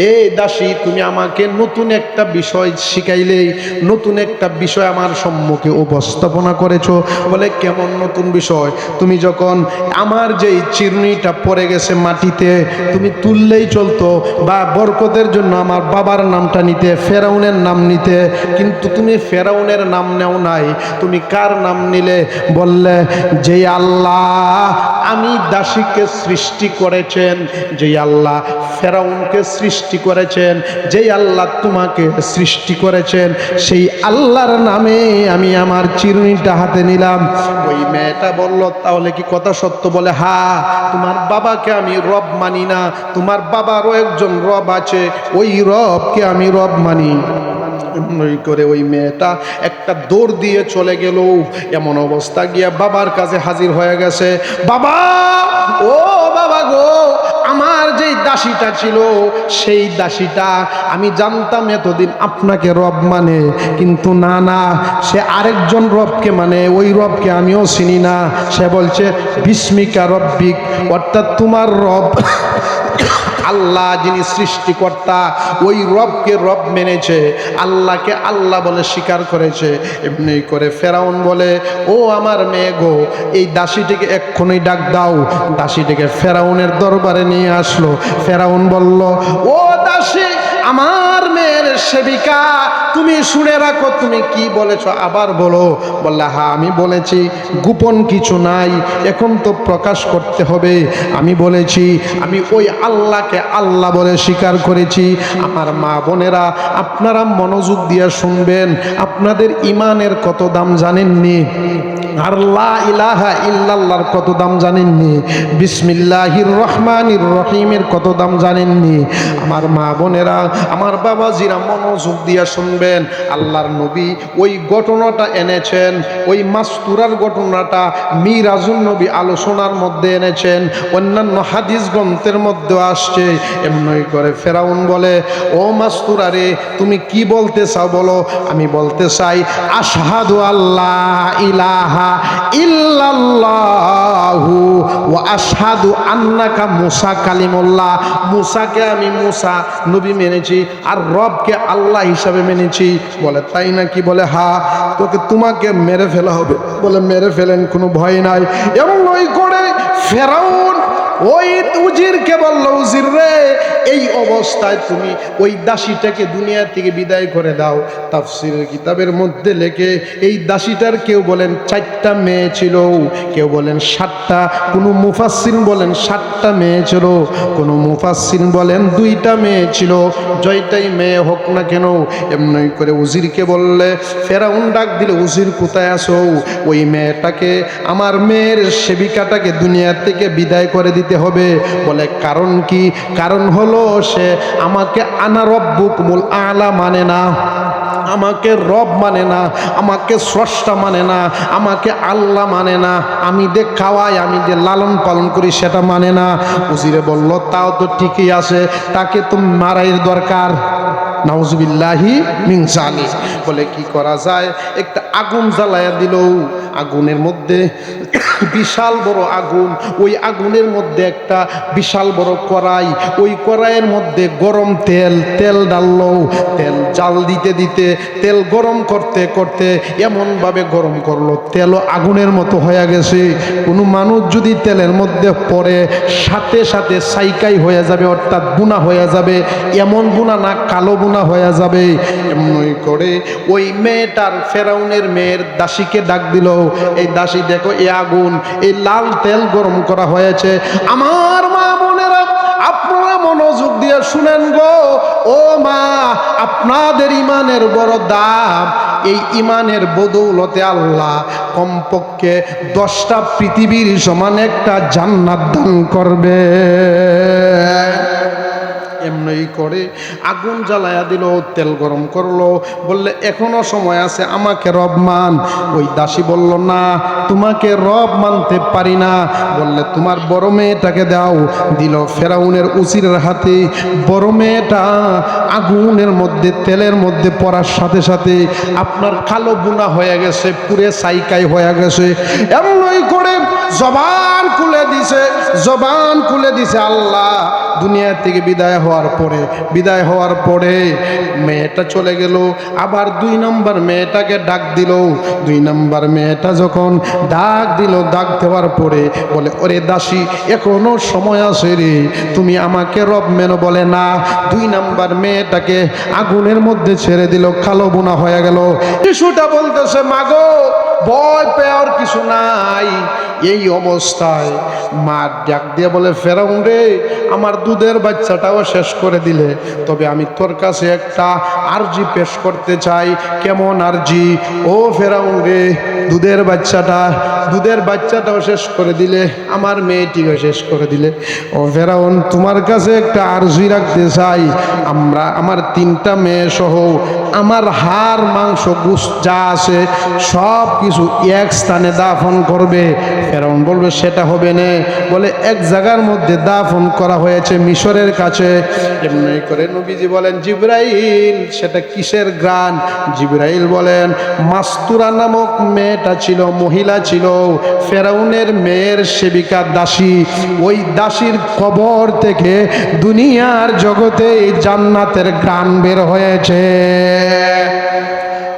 এই দাসী, তুমি আমাকে নতুন একটা বিষয় শিখাইলেই, নতুন একটা বিষয় আমার সম্মুখে উপস্থাপনা করেছো। বলে, কেমন নতুন বিষয়? তুমি যখন আমার যেই চিরুনিটা পড়ে গেছে মাটিতে, তুমি তুললেই চলতো, বা বরকতের জন্য আমার বাবার নামটা নিতে, ফেরাউনের নাম নিতে, কিন্তু তুমি ফেরাউনের নাম নেও নাই, তুমি কার নাম নিলে? বললে, যে আল্লাহ আমি দাসীকে সৃষ্টি করেছেন, যেই আল্লাহ ফেরাউনকে সৃষ্টি করেছেন, যেই আল্লাহ তোমাকে সৃষ্টি করেছেন, সেই আল্লাহর নামে আমি আমার চিরুনিটা হাতে নিলাম। ওই মেয়েটা বলল, তাহলে কি কথা সত্য? বলে, হ্যাঁ, তোমার বাবাকে আমি রব মানি না, তোমার বাবারও একজন রব আছে, ওই রবকে আমি রব মানি। করে ওই মেয়েটা একটা দৌড় দিয়ে চলে গেল। এমন অবস্থা গিয়া বাবার কাছে হাজির হয়ে গেছে। বাবা, ও বাবা গো, আমার যেই দাসীটা ছিল, সেই দাসীটা আমি জানতাম এতদিন আপনাকে রব মানে, কিন্তু না, সে আরেকজন রবকে মানে, ওই রবকে আমিও চিনি না। সে বলছে বিস্মিকা রব্বিক, অর্থাৎ তোমার রব আল্লাহ যিনি সৃষ্টিকর্তা ওই রবকে রব মেনেছে, আল্লাহকে আল্লাহ বলে স্বীকার করেছে। এমনি করে ফেরাউন বলে, ও আমার মেয়ে গো, এই দাসীটিকে এক্ষুনি ডাক দাও। দাসীটিকে ফেরাউনের দরবারে নিয়ে আসলো। ফেরাউন বলল, ও দাসী, আমার মেয়ের সেবিকা, তুমি শুনে রাখো, তুমি কি বলেছ আবার বলো। বললে, হ্যাঁ আমি বলেছি, গোপন কিছু নাই, এখন তো প্রকাশ করতে হবে। আমি বলেছি আমি ওই আল্লাহকে আল্লাহ বলে স্বীকার করেছি। আমার মা বোনেরা, আপনারা মনোযোগ দিয়ে শুনবেন। আপনাদের ইমানের কত দাম জানেননি? আর লা ইলাহা ইল্লাল্লাহর কত দাম জানেননি? বিসমিল্লাহির রহমানির রহিমের কত দাম জানেননি? আমার মা বোনেরা, আমার বাবাজিরা, মনোযোগ দিয়ে শুনবেন। আল্লাহর নবী ওই ঘটনাটা এনেছেন, ওই মাস্তুরার ঘটনাটা মিরাজুন নবী আলোচনার মধ্যে এনেছেন, অন্যান্য হাদিস গ্রন্থের মধ্যে আসছে। এমনই করে ফেরাউন বলে, ও মাস্তুরা রে, তুমি কি বলতে চাও বলো। আমি বলতে চাই, আশহাদু আল্লাহ ইলাহা ইল্লাল্লাহু ওয়া আশহাদু আন্নাকা মুসা কালিমুল্লাহ। মুসাকে আমি মুসা নবী মেনেছি, আর রবকে আল্লাহ হিসাবে মেনেছি। বলে, তাই নাকি? বলে, হ্যাঁ। তোমাকে মেরে ফেলা হবে। বলে, মেরে ফেলেন, কোনো ভয় নাই। এমনই করে ফেরাউন ওই উজিরকে বলল, উজির রে, এই অবস্থায় তুমি ওই দাসীটাকে দুনিয়া থেকে বিদায় করে দাও। তাফসীরের কিতাবের মধ্যে লেখে, এই দাসীটার কেউ বলেন 4টা মেয়ে ছিল, কেউ বলেন 7টা, কোনো মুফাসসির বলেন 7টা মেয়ে ছিল, কোনো মুফাসসির বলেন 2টা মেয়ে ছিল। জয়টাই মেয়ে হোক না কেন, এমনি করে উজিরকে বললে, ফেরাউন ডাক দিলে, উজির কোথায় আসো? ওই মেয়েটাকে, আমার মেয়ের সেবিকাটাকে দুনিয়া থেকে বিদায় করে দিতে হবে। বলে, কারণ কি? কারণ হলো সে আমাকে আনা রব্বুকুমুল আলা মানে না, আমাকে রব মানে না, আমাকে স্রষ্টা মানে না, আমাকে আল্লাহ মানে না, আমি যে খাওয়াই, আমি যে লালন পালন করি সেটা মানে না। উজিরে বলল, তাও তো ঠিকই আছে, তাকে তো মারাইর দরকার। নাউজুবিল্লাহি মিন যালিক। বলে, কি করা যায়? একটা আগুন জ্বালায়া দিল। আগুনের মধ্যে বিশাল বড় আগুন, ওই আগুনের মধ্যে একটা বিশাল বড় কড়াই, ওই কড়াইয়ের মধ্যে গরম তেল ডাললো। তেল জাল দিতে দিতে, তেল গরম করতে করতে এমনভাবে গরম করলো, তেলও আগুনের মতো হয়ে গেছে। কোনো মানুষ যদি তেলের মধ্যে পড়ে, সাথে সাথে সাইকাই হয়ে যাবে, অর্থাৎ বুনা হয়ে যাবে। এমন বুনা না, কালো বুনা হয়ে যাবে। এমনই করে ওই মেয়েটার, ফেরাউনের মেয়ের দাসীকে ডাক দিল, এই দাসী দেখো, এই আগুন, এই লাল তেল গরম করা হয়েছে। আমার মা বোনেরা, আপনারা মনোযোগ দিয়ে শুনেন গো। ও মা, আপনাদের ইমানের বড় দাম। এই ইমানের বদৌলতে আল্লাহ কমপক্ষে 10টা পৃথিবীর সমান একটা জান্নাত দান করবে। এমনি করে আগুন জ্বালায়া দিল, তেল গরম করলো। বললে, এখনো সময় আছে, আমাকে রব মান। ওই দাসী বলল, না, তোমাকে রব মানতে পারি না। বললে, তোমার বড় মেয়েটাকে দাও। দিল ফেরাউনের উজিরের হাতে। বড় মেয়েটা আগুনের মধ্যে, তেলের মধ্যে পড়ার সাথে সাথে আপনার কালো বুনা হয়ে গেছে, পুরে সাইকাই হয়ে গেছে। এমনই করে জবান খুলে দিছে, জবান খুলে দিছে। আল্লাহ দুনিয়া থেকে বিদায় হওয়ার পরে মেয়েটা চলে গেল। আবার 2 নম্বর মেয়েটাকে ডাক দিল। 2 নম্বর মেয়েটা যখন ডাক দিল, ডাক দেওয়ার পরে বলে, ওরে দাসী, এখনো সময় আছে রে, তুমি আমাকে রব মেনো। বলে, না। 2 নম্বর মেয়েটাকে আগুনের মধ্যে ছেড়ে দিল, কালো বোনা হয়ে গেল। শিশুটা বলতেছে, মাগো, ভয় পেয়ার কিছু নাই। এই অবস্থায় মা ডাক দিয়ে বলে, ফেরাউন রে, আমার দুধের বাচ্চাটাও শেষ করে দিলে, তবে আমি তোর কাছে একটা আরজি পেশ করতে চাই। কেমন আরজি? ও ফেরাউন রে, দুধের বাচ্চাটাও শেষ করে দিলে, আমার মেয়েটিও শেষ করে দিলে। ও ফেরাউন, তোমার কাছে একটা আরজি রাখতে চাই। আমার 3টা মেয়ে সহ আমার হাড় মাংস গোশত যা আছে সব কিছু এক স্থানে দাফন করবে। ফেরাউন বলবে সেটা হবে না, বলে এক জায়গার মধ্যে দাফন করা হয়েছে মিশরের কাছে। এমনি করে নবীজি বলেন জিবরাইল সেটা কিসের গান? জিবরাইল বলেন মাস্তুরা নামক মেয়েটা ছিল, মহিলা ছিল, ফেরাউনের মেয়ের সেবিকা দাসী। ওই দাসীর কবর থেকে দুনিয়ার জগতে এই জান্নাতের গান বের হয়েছে।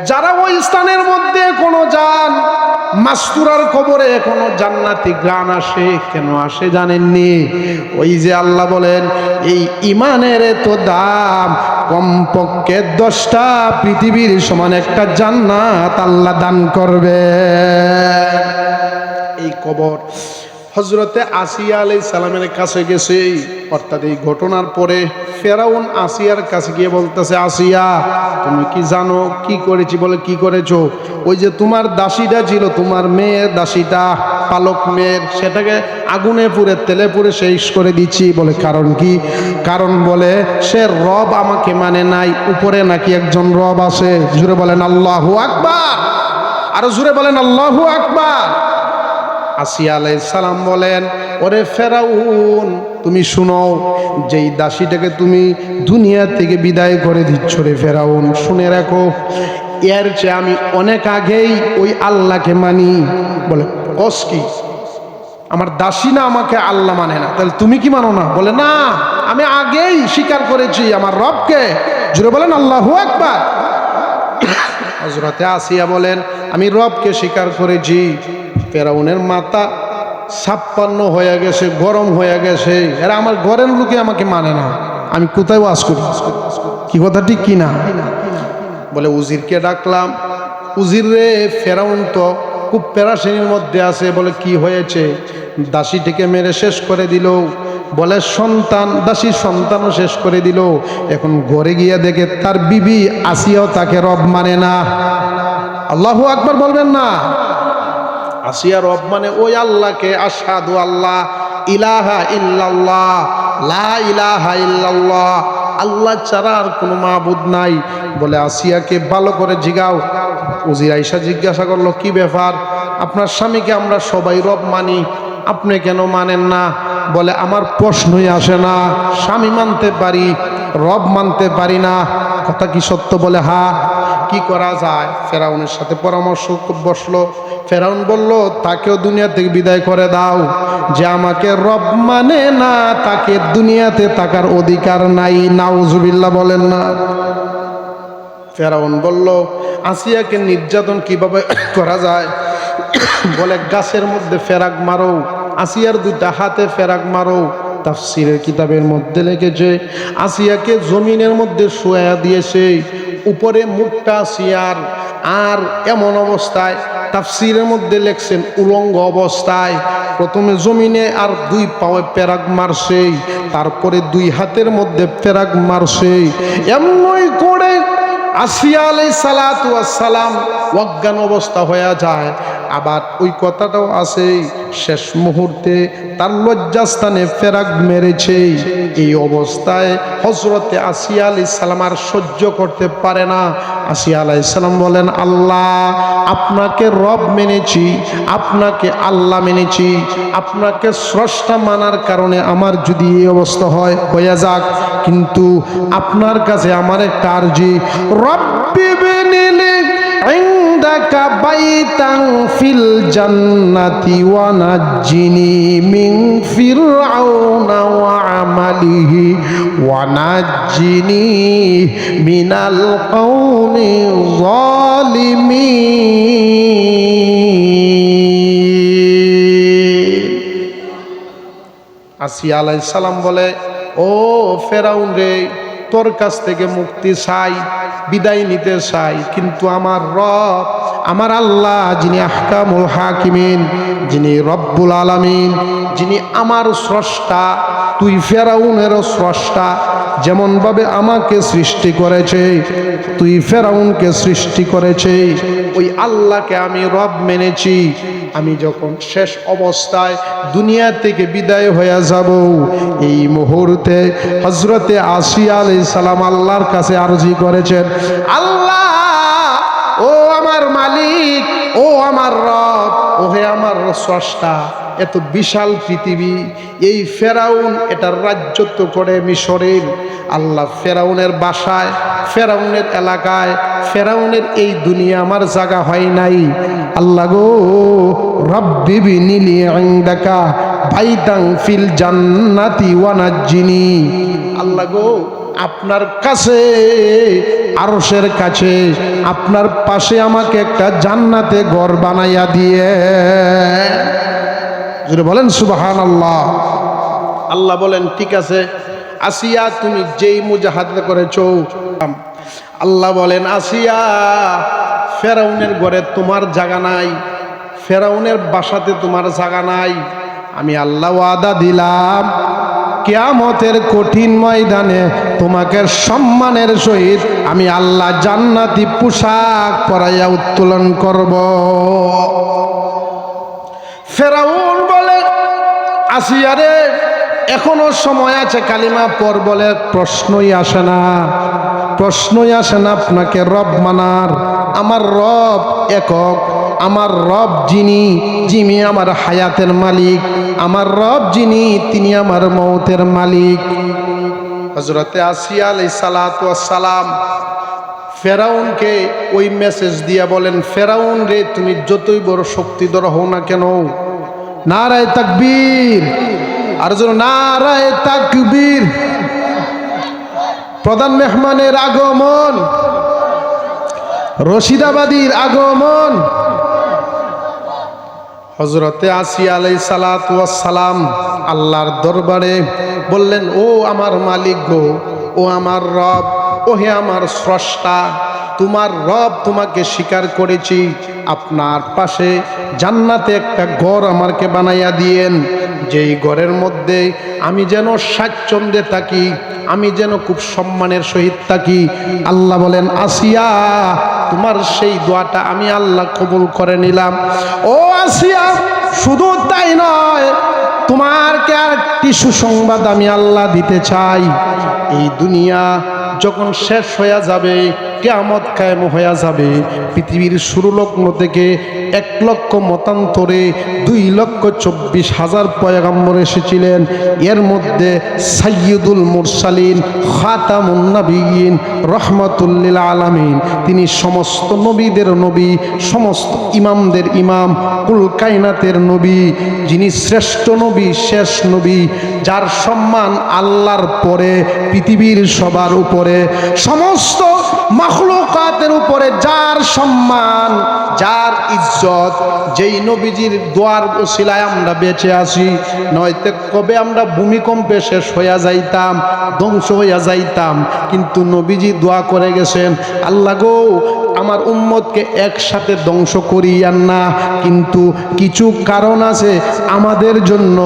যারা ওই স্থানের মধ্যে কোনো যান, মাস্তুরার কবরে কোনো জান্নাতি গান আসে। কেন আসে জানেননি? ওই যে আল্লাহ বলেন এই ইমানের তো দাম, কমপক্ষে 10টা পৃথিবীর সমান একটা জান্নাত আল্লাহ দান করবে। এই কবর হযরতে আসিয়া আলাইহিস সালামের কাছে গেছে। অর্থাৎ এই ঘটনার পরে ফেরাউন আসিয়ার কাছে গিয়ে বলতেছে, আসিয়া তুমি কি জানো কি করেছি? বলে কি করেছো? ওই যে তোমার দাসীটা ছিল, তোমার মেয়ের দাসীটা, পালক মেয়ের, সেটাকে আগুনে পুড়ে তেলে পুড়ে শেষ করে দিচ্ছি। বলে কারণ কি? কারণ বলে সে রব আমাকে মানে নাই, উপরে নাকি একজন রব আছে। জুড়ে বলেন আল্লাহু আকবার, আরো জুড়ে বলেন আল্লাহু আকবার। আসিয়া আলাইহিস সালাম বলেন, ওরে ফেরাউন তুমি শুনো, যেই দাসীটাকে তুমি দুনিয়া থেকে বিদায় করে দিচ্ছ রে ফেরাউন, শুনে রাখো এর চেয়ে আমি অনেক আগেই ওই আল্লাহকে মানি। বলে কস কি? আমার দাসী না আমাকে আল্লাহ মানে না, তাহলে তুমি কি মানো না? বলে না, আমি আগেই স্বীকার করেছি আমার রবকে। জুড়ে বলেন আল্লাহু আকবার। হযরতে আসিয়া বলেন আমি রবকে স্বীকার করেছি। ফেরাউনের মাথা 56 হয়ে গেছে, গরম হয়ে গেছে। এরা আমার ঘরের লোকে আমাকে মানে না, আমি কোথায় ওয়াজ করি? কি কথা ঠিক কিনা? বলে উজিরকে ডাকলাম। উজির রে, ফেরাউন তো খুব পেরাশানির মধ্যে আছে। বলে কি হয়েছে? দাসীটিকে মেরে শেষ করে দিল। বলে সন্তান, দাসীর সন্তানও শেষ করে দিল। এখন ঘরে গিয়ে দেখে তার বিবি আসিয়াও তাকে রব মানে না। আল্লাহু আকবার বলবেন না? আসিয়া রব মানে ওই আল্লাহকে। আশহাদু আল্লাহ ইলাহা ইল্লাল্লাহ, লা ইলাহা ইল্লাল্লাহ, আল্লাহ ছাড়া আর কোনো মাবুদ নাই। বলে আসিয়াকে ভালো করে জিগাও। উজির আইসা জিজ্ঞাসা করলো কি ব্যাপার? আপনার স্বামীকে আমরা সবাই রব মানি, আপনি কেন মানেন না? বলে আমার প্রশ্নই আসে না, স্বামী মানতে পারি, রব মানতে পারি না। কথা কি সত্য? বলে হ্যাঁ। কি করা যায়? ফেরাউনের সাথে পরামর্শ বসলো। ফেরাউন বলল তাকেও দুনিয়া থেকে বিদায় করে দাও। যে আমাকে রব মানে না তাকে দুনিয়াতে থাকার অধিকার নাই। নাউজুবিল্লাহ বলেন না। ফেরাউন বলল আসিয়াকে নির্যাতন কিভাবে করা যায়? বলে গাছের মধ্যে ফেরাক মারো, আসিয়ার 2টা হাতে ফেরাক মারো। তাফসীরের কিতাবের মধ্যে লিখেছে আসিয়াকে জমিনের মধ্যে শোয়া দিয়েছে, উপরে মুখটা আসিয়ার, আর এমন অবস্থায় তাফসীরের মধ্যে লেখছেন উলঙ্গ অবস্থায়। প্রথমে জমিনে আর 2 পায়ে পেরাক মারছে, তারপরে 2 হাতের মধ্যে পেরাক মারছে। এমনই করে আসিয়া আলাইহিস সালাতু ওয়াস সালাম অজ্ঞান অবস্থা হয়ে যায়। আবার ওই কথাটাও আছে শেষ মুহূর্তে তার লজ্জাস্থানে ফেরাক মেরেছে। এই অবস্থায় হযরতে আসিয়া আলাইহিস সালাম আর সহ্য করতে পারে না। আসিয়া আলাইহিস সালাম বলেন আল্লাহ আপনাকে রব মেনেছি, আপনাকে আল্লাহ মেনেছি, আপনাকে স্রষ্টা মানার কারণে আমার যদি এই অবস্থা হয় হয়ে যাক, কিন্তু আপনার কাছে আমার একটা আরজি, রব্বি বিনিলি ইনদাকা বাইতান ফিল জান্নাতি ওয়া নাজ্জিনি মিন ফিরআউনা ওয়া আমালিহি ওয়া নাজ্জিনি মিনাল কওমি যালিমিন। আসিয়া আলাইহিস সালাম বলে ও ফেরাউন রে, তোর কাছ থেকে মুক্তি চাই, বিদায় নিতে চাই, কিন্তু আমার রব আমার আল্লাহ যিনি আহকামুল হাকিমিন, যিনি রব্বুল আলামিন, যিনি আমার স্রষ্টা, তুই ফেরাউনেরও স্রষ্টা। যেমনভাবে আমাকে সৃষ্টি করেছে, তুই ফেরাউনকে সৃষ্টি করেছে, ওই আল্লাহকে আমি রব মেনেছি। আমি যখন শেষ অবস্থায় দুনিয়া থেকে বিদায় হয়ে যাব, এই মুহূর্তে হযরতে আসিয়া আলাইহিস সালাম আল্লাহর কাছে আরজি করেছেন, আল্লাহ, ও আমার মালিক, ও আমার রব, ও হে আমার স্রষ্টা, এত বিশাল পৃথিবী, এই ফেরাউন এটার রাজত্ব করে মিশরের। আল্লাহ, ফেরাউনের বাসায়, ফেরাউনের এলাকায়, ফেরাউনের এই দুনিয়া আমার জায়গা হয় নাই। আল্লাহ গো, রব্বি বিনিলি ইনদাকা বাইতান ফিল জান্নাতি ওয়া নাজ্জিনি। আল্লাহ গো, আপনার কাছে, আরশের কাছে, আপনার পাশে আমাকে একটা জান্নাতে ঘর বানাইয়া দিয়ে। যদি বলেন সুবহানাল্লাহ। আল্লাহ বলেন, ঠিক আছে আসিয়া, তুমি যেই মুজাহাদা করেছো। আল্লাহ বলেন, আসিয়া, ফেরাউনের ঘরে তোমার জায়গা নাই, ফেরাউনের বাসাতে তোমার জায়গা নাই। আমি আল্লাহ ওয়াদা দিলাম, কিয়ামতের কঠিন ময়দানে তোমাকে সম্মানের সহিত আমি আল্লাহ জান্নাতি পোশাক পরাইয়া উত্তোলন করব। ফেরাউন বলে, আসিয়া রে, এখনো সময় আছে, কালিমা পর। বলে, প্রশ্নই আসে না, প্রশ্নই আসে না আপনাকে রব মানার। আমার রব একক, আমার রব যিনি আমার হায়াতের মালিক, আমার রব যিনি, তিনি আমার মৌতের মালিক। হযরতে আসিয়া আলাইহিস সালাতু ওয়াস সালাম ফেরাউনকে ওই মেসেজ দিয়া বলেন, ফেরাউন রে, তুমি যতই বড় শক্তিধর হও না কেন, নারায়ে তাকবীর, আর যেন নারায়ে তাকবীর। প্রধান মেহমানের আগমন, রশিদাবাদীর আগমন। হযরতে আসিয়া আলাইহিস সালাতু ওয়াস সালাম আল্লাহর দরবারে বললেন, ও আমার মালিক গো, ও আমার রব, ও হে আমার স্রষ্টা, তোমার রব তোমাকে স্বীকার করেছি, আপনার পাশে জান্নাতে একটা ঘর আমাকে বানাইয়া দিয়েন, যেই ঘরের মধ্যে আমি যেন স্বাচ্ছন্দ্যে থাকি, আমি যেন খুব সম্মানের সহিত থাকি। আল্লাহ বলেন, আসিয়া, তোমার সেই দোয়াটা আমি আল্লাহ কবুল করে নিলাম। ও আসিয়া, শুধু তাই নয়, তোমারকে আর একটি সুসংবাদ আমি আল্লাহ দিতে চাই। এই দুনিয়া যখন শেষ হয়ে যাবে, কিয়ামত কায়েম হয়ে যাবে, পৃথিবীর শুরু লগ্ন থেকে 1 লক্ষ মতান্তরে 2,24,000 পয়গম্বর এসেছিলেন। এর মধ্যে সাইয়্যিদুল মুরসালিন, খাতামুন নবিয়্যিন, রহমাতুল লিল আলামিন, তিনি সমস্ত নবীদের নবী, সমস্ত ইমামদের ইমাম, কুল কায়নাতের নবী, যিনি শ্রেষ্ঠ নবী, শেষ নবী, যার সম্মান আল্লাহর পরে পৃথিবীর সবার উপরে, সমস্ত মাখলুকাতের উপরে যার সম্মান, যার ইজ্জত, যেই নবীজির দোয়ার ওসিলায় আমরা বেঁচে আছি, নয়তো কবে আমরা ভূমিকম্পে শেষ হইয়া যাইতাম, ধ্বংস হইয়া যাইতাম। কিন্তু নবীজি দোয়া করে গেছেন, আল্লাহ গো, আমার উম্মতকে একসাথে ধ্বংস করিয়ান না, কিন্তু কিছু কারণ আছে আমাদের জন্য,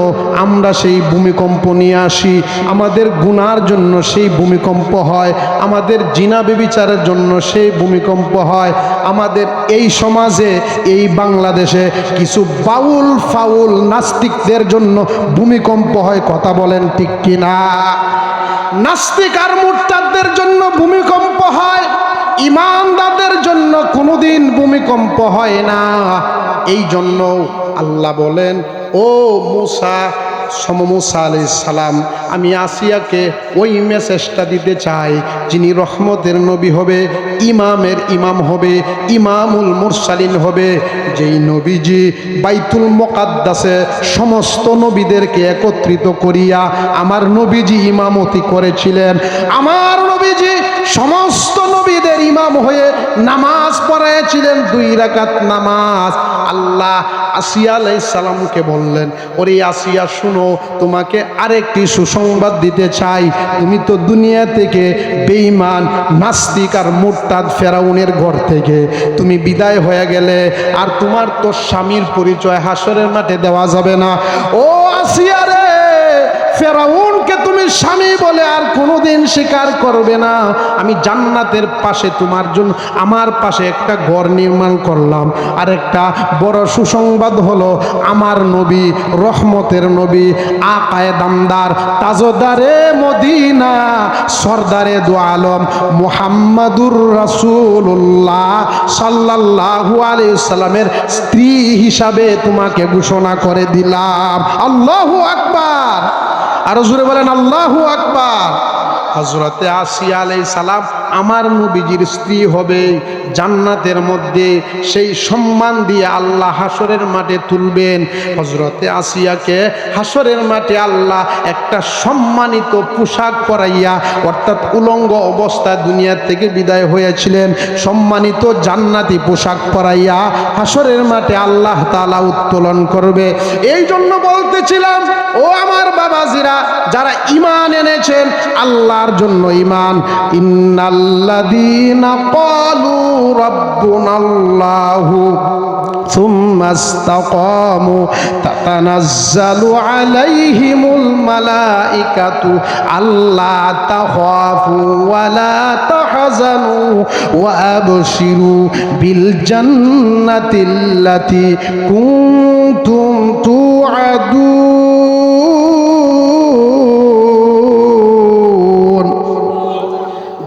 আমরা সেই ভূমিকম্প নিয়ে আসি, আমাদের গুনার জন্য সেই ভূমিকম্প হয়, আমাদের জিনা ব্যভিচারের জন্য সেই ভূমিকম্প হয়, আমাদের এই সমাজে, এই বাংলাদেশে কিছু বাউল ফাউল নাস্তিকদের জন্য ভূমিকম্প হয়। কথা বলেন ঠিক কিনা? নাস্তিক আর মুরতাদদের জন্য ভূমিকম্প হয়, ইমানদারদের জন্য কোনোদিন ভূমিকম্প হয় না। এই জন্য আল্লাহ বলেন, ও মুসা, মুসা আলাইহিস সালাম, আমি আসিয়াকে ওই মেসেজটা দিতে চাই, যিনি রহমতের নবী হবে, ইমামের ইমাম হবে, ইমামুল মুরসালিন হবে, যেই নবীজি বাইতুল মুকাদ্দাসে সমস্ত নবীদেরকে একত্রিত করিয়া আমার নবীজি ইমামতি করেছিলেন। আমার নবীজি সমস্ত নবী মসজিদের ইমাম হয়ে নামাজ পড়াইছিলেন 2 রাকাত নামাজ। আল্লাহ আসিয়া আলাইহিস সালামকে বললেন, ওরে আসিয়া শুনো, তোমাকে আরেকটি সুসংবাদ দিতে চাই। তুমি তো দুনিয়া থেকে বেঈমান, নাস্তিক আর মুরতাদ ফেরাউনের ঘর থেকে তুমি বিদায় হয়ে গেলে, আর তোমার তো স্বামীর পরিচয় হাসরের মাঠে দেওয়া যাবে না। ও আসিয়া রে, ফেরাউনকে তুমি স্বামী বলে আর কোনোদিন স্বীকার করবে না। আমি জান্নাতের পাশে তোমার জন্য আমার পাশে একটা ঘর নির্মাণ করলাম। আর একটা বড় সুসংবাদ হলো, আমার নবী, রহমতের নবী, আকায়ে দামদার, তাজদারে মদিনা, সরদারে দু আলম মুহাম্মাদুর রাসূলুল্লাহ সাল্লাল্লাহু আলাইহি সাল্লামের স্ত্রী হিসাবে তোমাকে ঘোষণা করে দিলাম। আল্লাহু আকবার। আর জোরে বলেন আল্লাহু আকবার। হযরতে আসিয়া আলাইহিস সালাম আমার নবীজির স্ত্রী হবে জান্নাতের মধ্যে। সেই সম্মান দিয়ে আল্লাহ হাসরের মাঠে তুলবেন। হযরতে আসিয়াকে হাসরের মাঠে আল্লাহ একটা সম্মানিত পোশাক পরাইয়া, অর্থাৎ উলঙ্গ অবস্থায় দুনিয়া থেকে বিদায় হয়েছিলেন, সম্মানিত জান্নাতি পোশাক পরাইয়া হাসরের মাঠে আল্লাহ তাআলা উত্তোলন করবে। এই জন্য বলতেছিলাম, ও আমার বাবাজিরা, যারা ঈমান এনেছেন আল্লাহর জন্য ঈমান, ইন্নাল্লাযীনা ক্বালু রাব্বুনাল্লাহু সুম্মা ইসতাকামু তাতানাজ্জালু আলাইহিমুল মালাইকাতু আল্লা তাখাফু ওয়া লা তাহজানু ওয়া আবশিরু বিল জান্নাতিল্লাতী কুনতুম তুআদুন।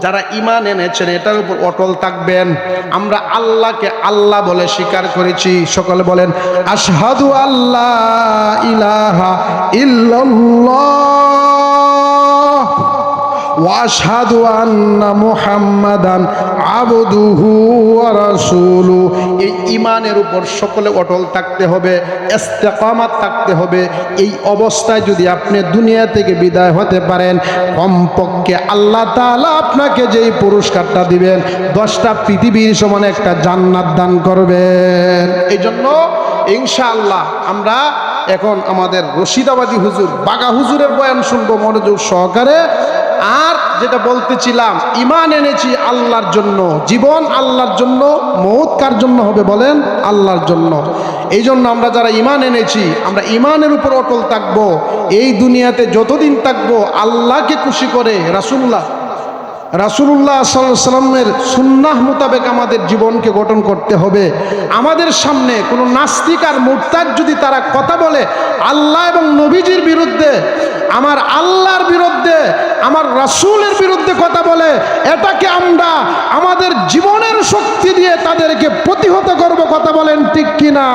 যারা ঈমান এনেছেন এটার উপর অটল থাকবেন। আমরা আল্লাহকে আল্লাহ বলে স্বীকার করেছি, সকলে বলেন আশহাদু আল্লাহ ইলাহা ইল্লাল্লাহ ওয়া আশহাদু আন্না মুহাম্মাদান আবদুহু ওয়া রাসূলুহু। এই ঈমানের উপর সকলে অটল থাকতে হবে, ইস্তেকামাত থাকতে হবে। এই অবস্থায় যদি আপনি দুনিয়া থেকে বিদায় হতে পারেন, কমপক্ষে আল্লাহ তাআলা আপনাকে যেই পুরস্কারটা দিবেন 10টা পৃথিবীর সমান একটা জান্নাত দান করবেন। এই জন্য ইনশাআল্লাহ আমরা এখন আমাদের রশিদাবাদী হুজুর, বাগা হুজুরের বয়ান শুনবো মনোযোগ সহকারে। আর যেটা বলতেছিলাম, ঈমান এনেছি আল্লাহর জন্য, জীবন আল্লাহর জন্য, মওত কার জন্য হবে বলেন? আল্লাহর জন্য। এই জন্য আমরা যারা ঈমান এনেছি, আমরা ঈমানের উপর অটল থাকবো। এই দুনিয়াতে যতদিন থাকবো আল্লাহকে খুশি করে রাসূলুল্লাহ সাল্লাল্লাহু আলাইহি সাল্লামের সুন্নাহ মোতাবেক আমাদের জীবনকে গঠন করতে হবে। আমাদের সামনে কোনো নাস্তিক আর মুরতাদ যদি তারা কথা বলে আল্লাহ এবং নবীজির বিরুদ্ধে, আমার আল্লাহর বিরুদ্ধে, আমার রাসূলের বিরুদ্ধে কথা বলে, এটাকে আমরা আমাদের জীবনের শক্তি দিয়ে তাদেরকে প্রতিহত করব। কথা বলেন ঠিক কিনা?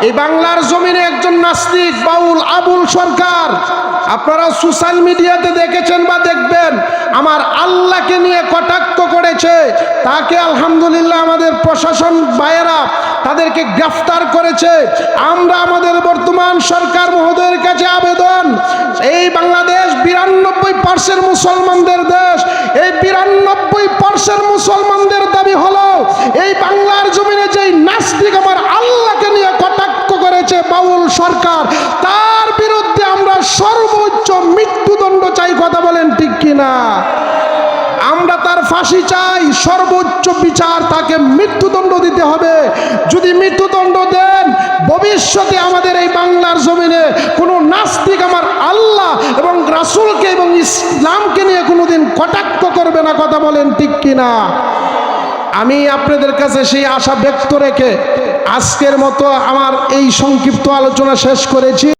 এই বাংলার জমিনে একজন নাস্তিক বাউল আবুল সরকার, আপনারা সোশ্যাল মিডিয়াতে দেখেছেন বা দেখবেন, আমার আল্লাহকে নিয়ে কটাক্ষ করেছে। তাকে আলহামদুলিল্লাহ আমাদের প্রশাসন ভাইয়েরা তাদেরকে গ্রেফতার করেছে। আমরা আমাদের বর্তমান সরকার মহোদয়ের কাছে আবেদন, এই বাংলাদেশ 92% মুসলমানদের দেশ। এই 92% মুসলমানদের দাবি হলো, এই বাংলার জমিনে যেই নাস্তিক আমার আল্লাহকে নিয়ে কটাক্ষ করেছে বাউল সরকার, তার বিরুদ্ধে আমরা সর্বোচ্চ মৃত্যুদণ্ড চাই। কথা বলেন ঠিক কিনা? আমরা তার ফাঁসি চাই, সর্বোচ্চ বিচার, তাকে মৃত্যুদণ্ড দিতে হবে। যদি মৃত্যুদণ্ড দেন, ভবিষ্যতে আমাদের এই বাংলার জমিনে কোনো নাস্তিক আমার আল্লাহ এবং রাসূলকে এবং ইসলামকে নিয়ে কোনোদিন কটাক্ষ করবে না। কথা বলেন ঠিক কিনা? আমি আপনাদের কাছে সেই আশা ব্যক্ত রেখে আজকের মতো আমার এই সংক্ষিপ্ত আলোচনা শেষ করেছি।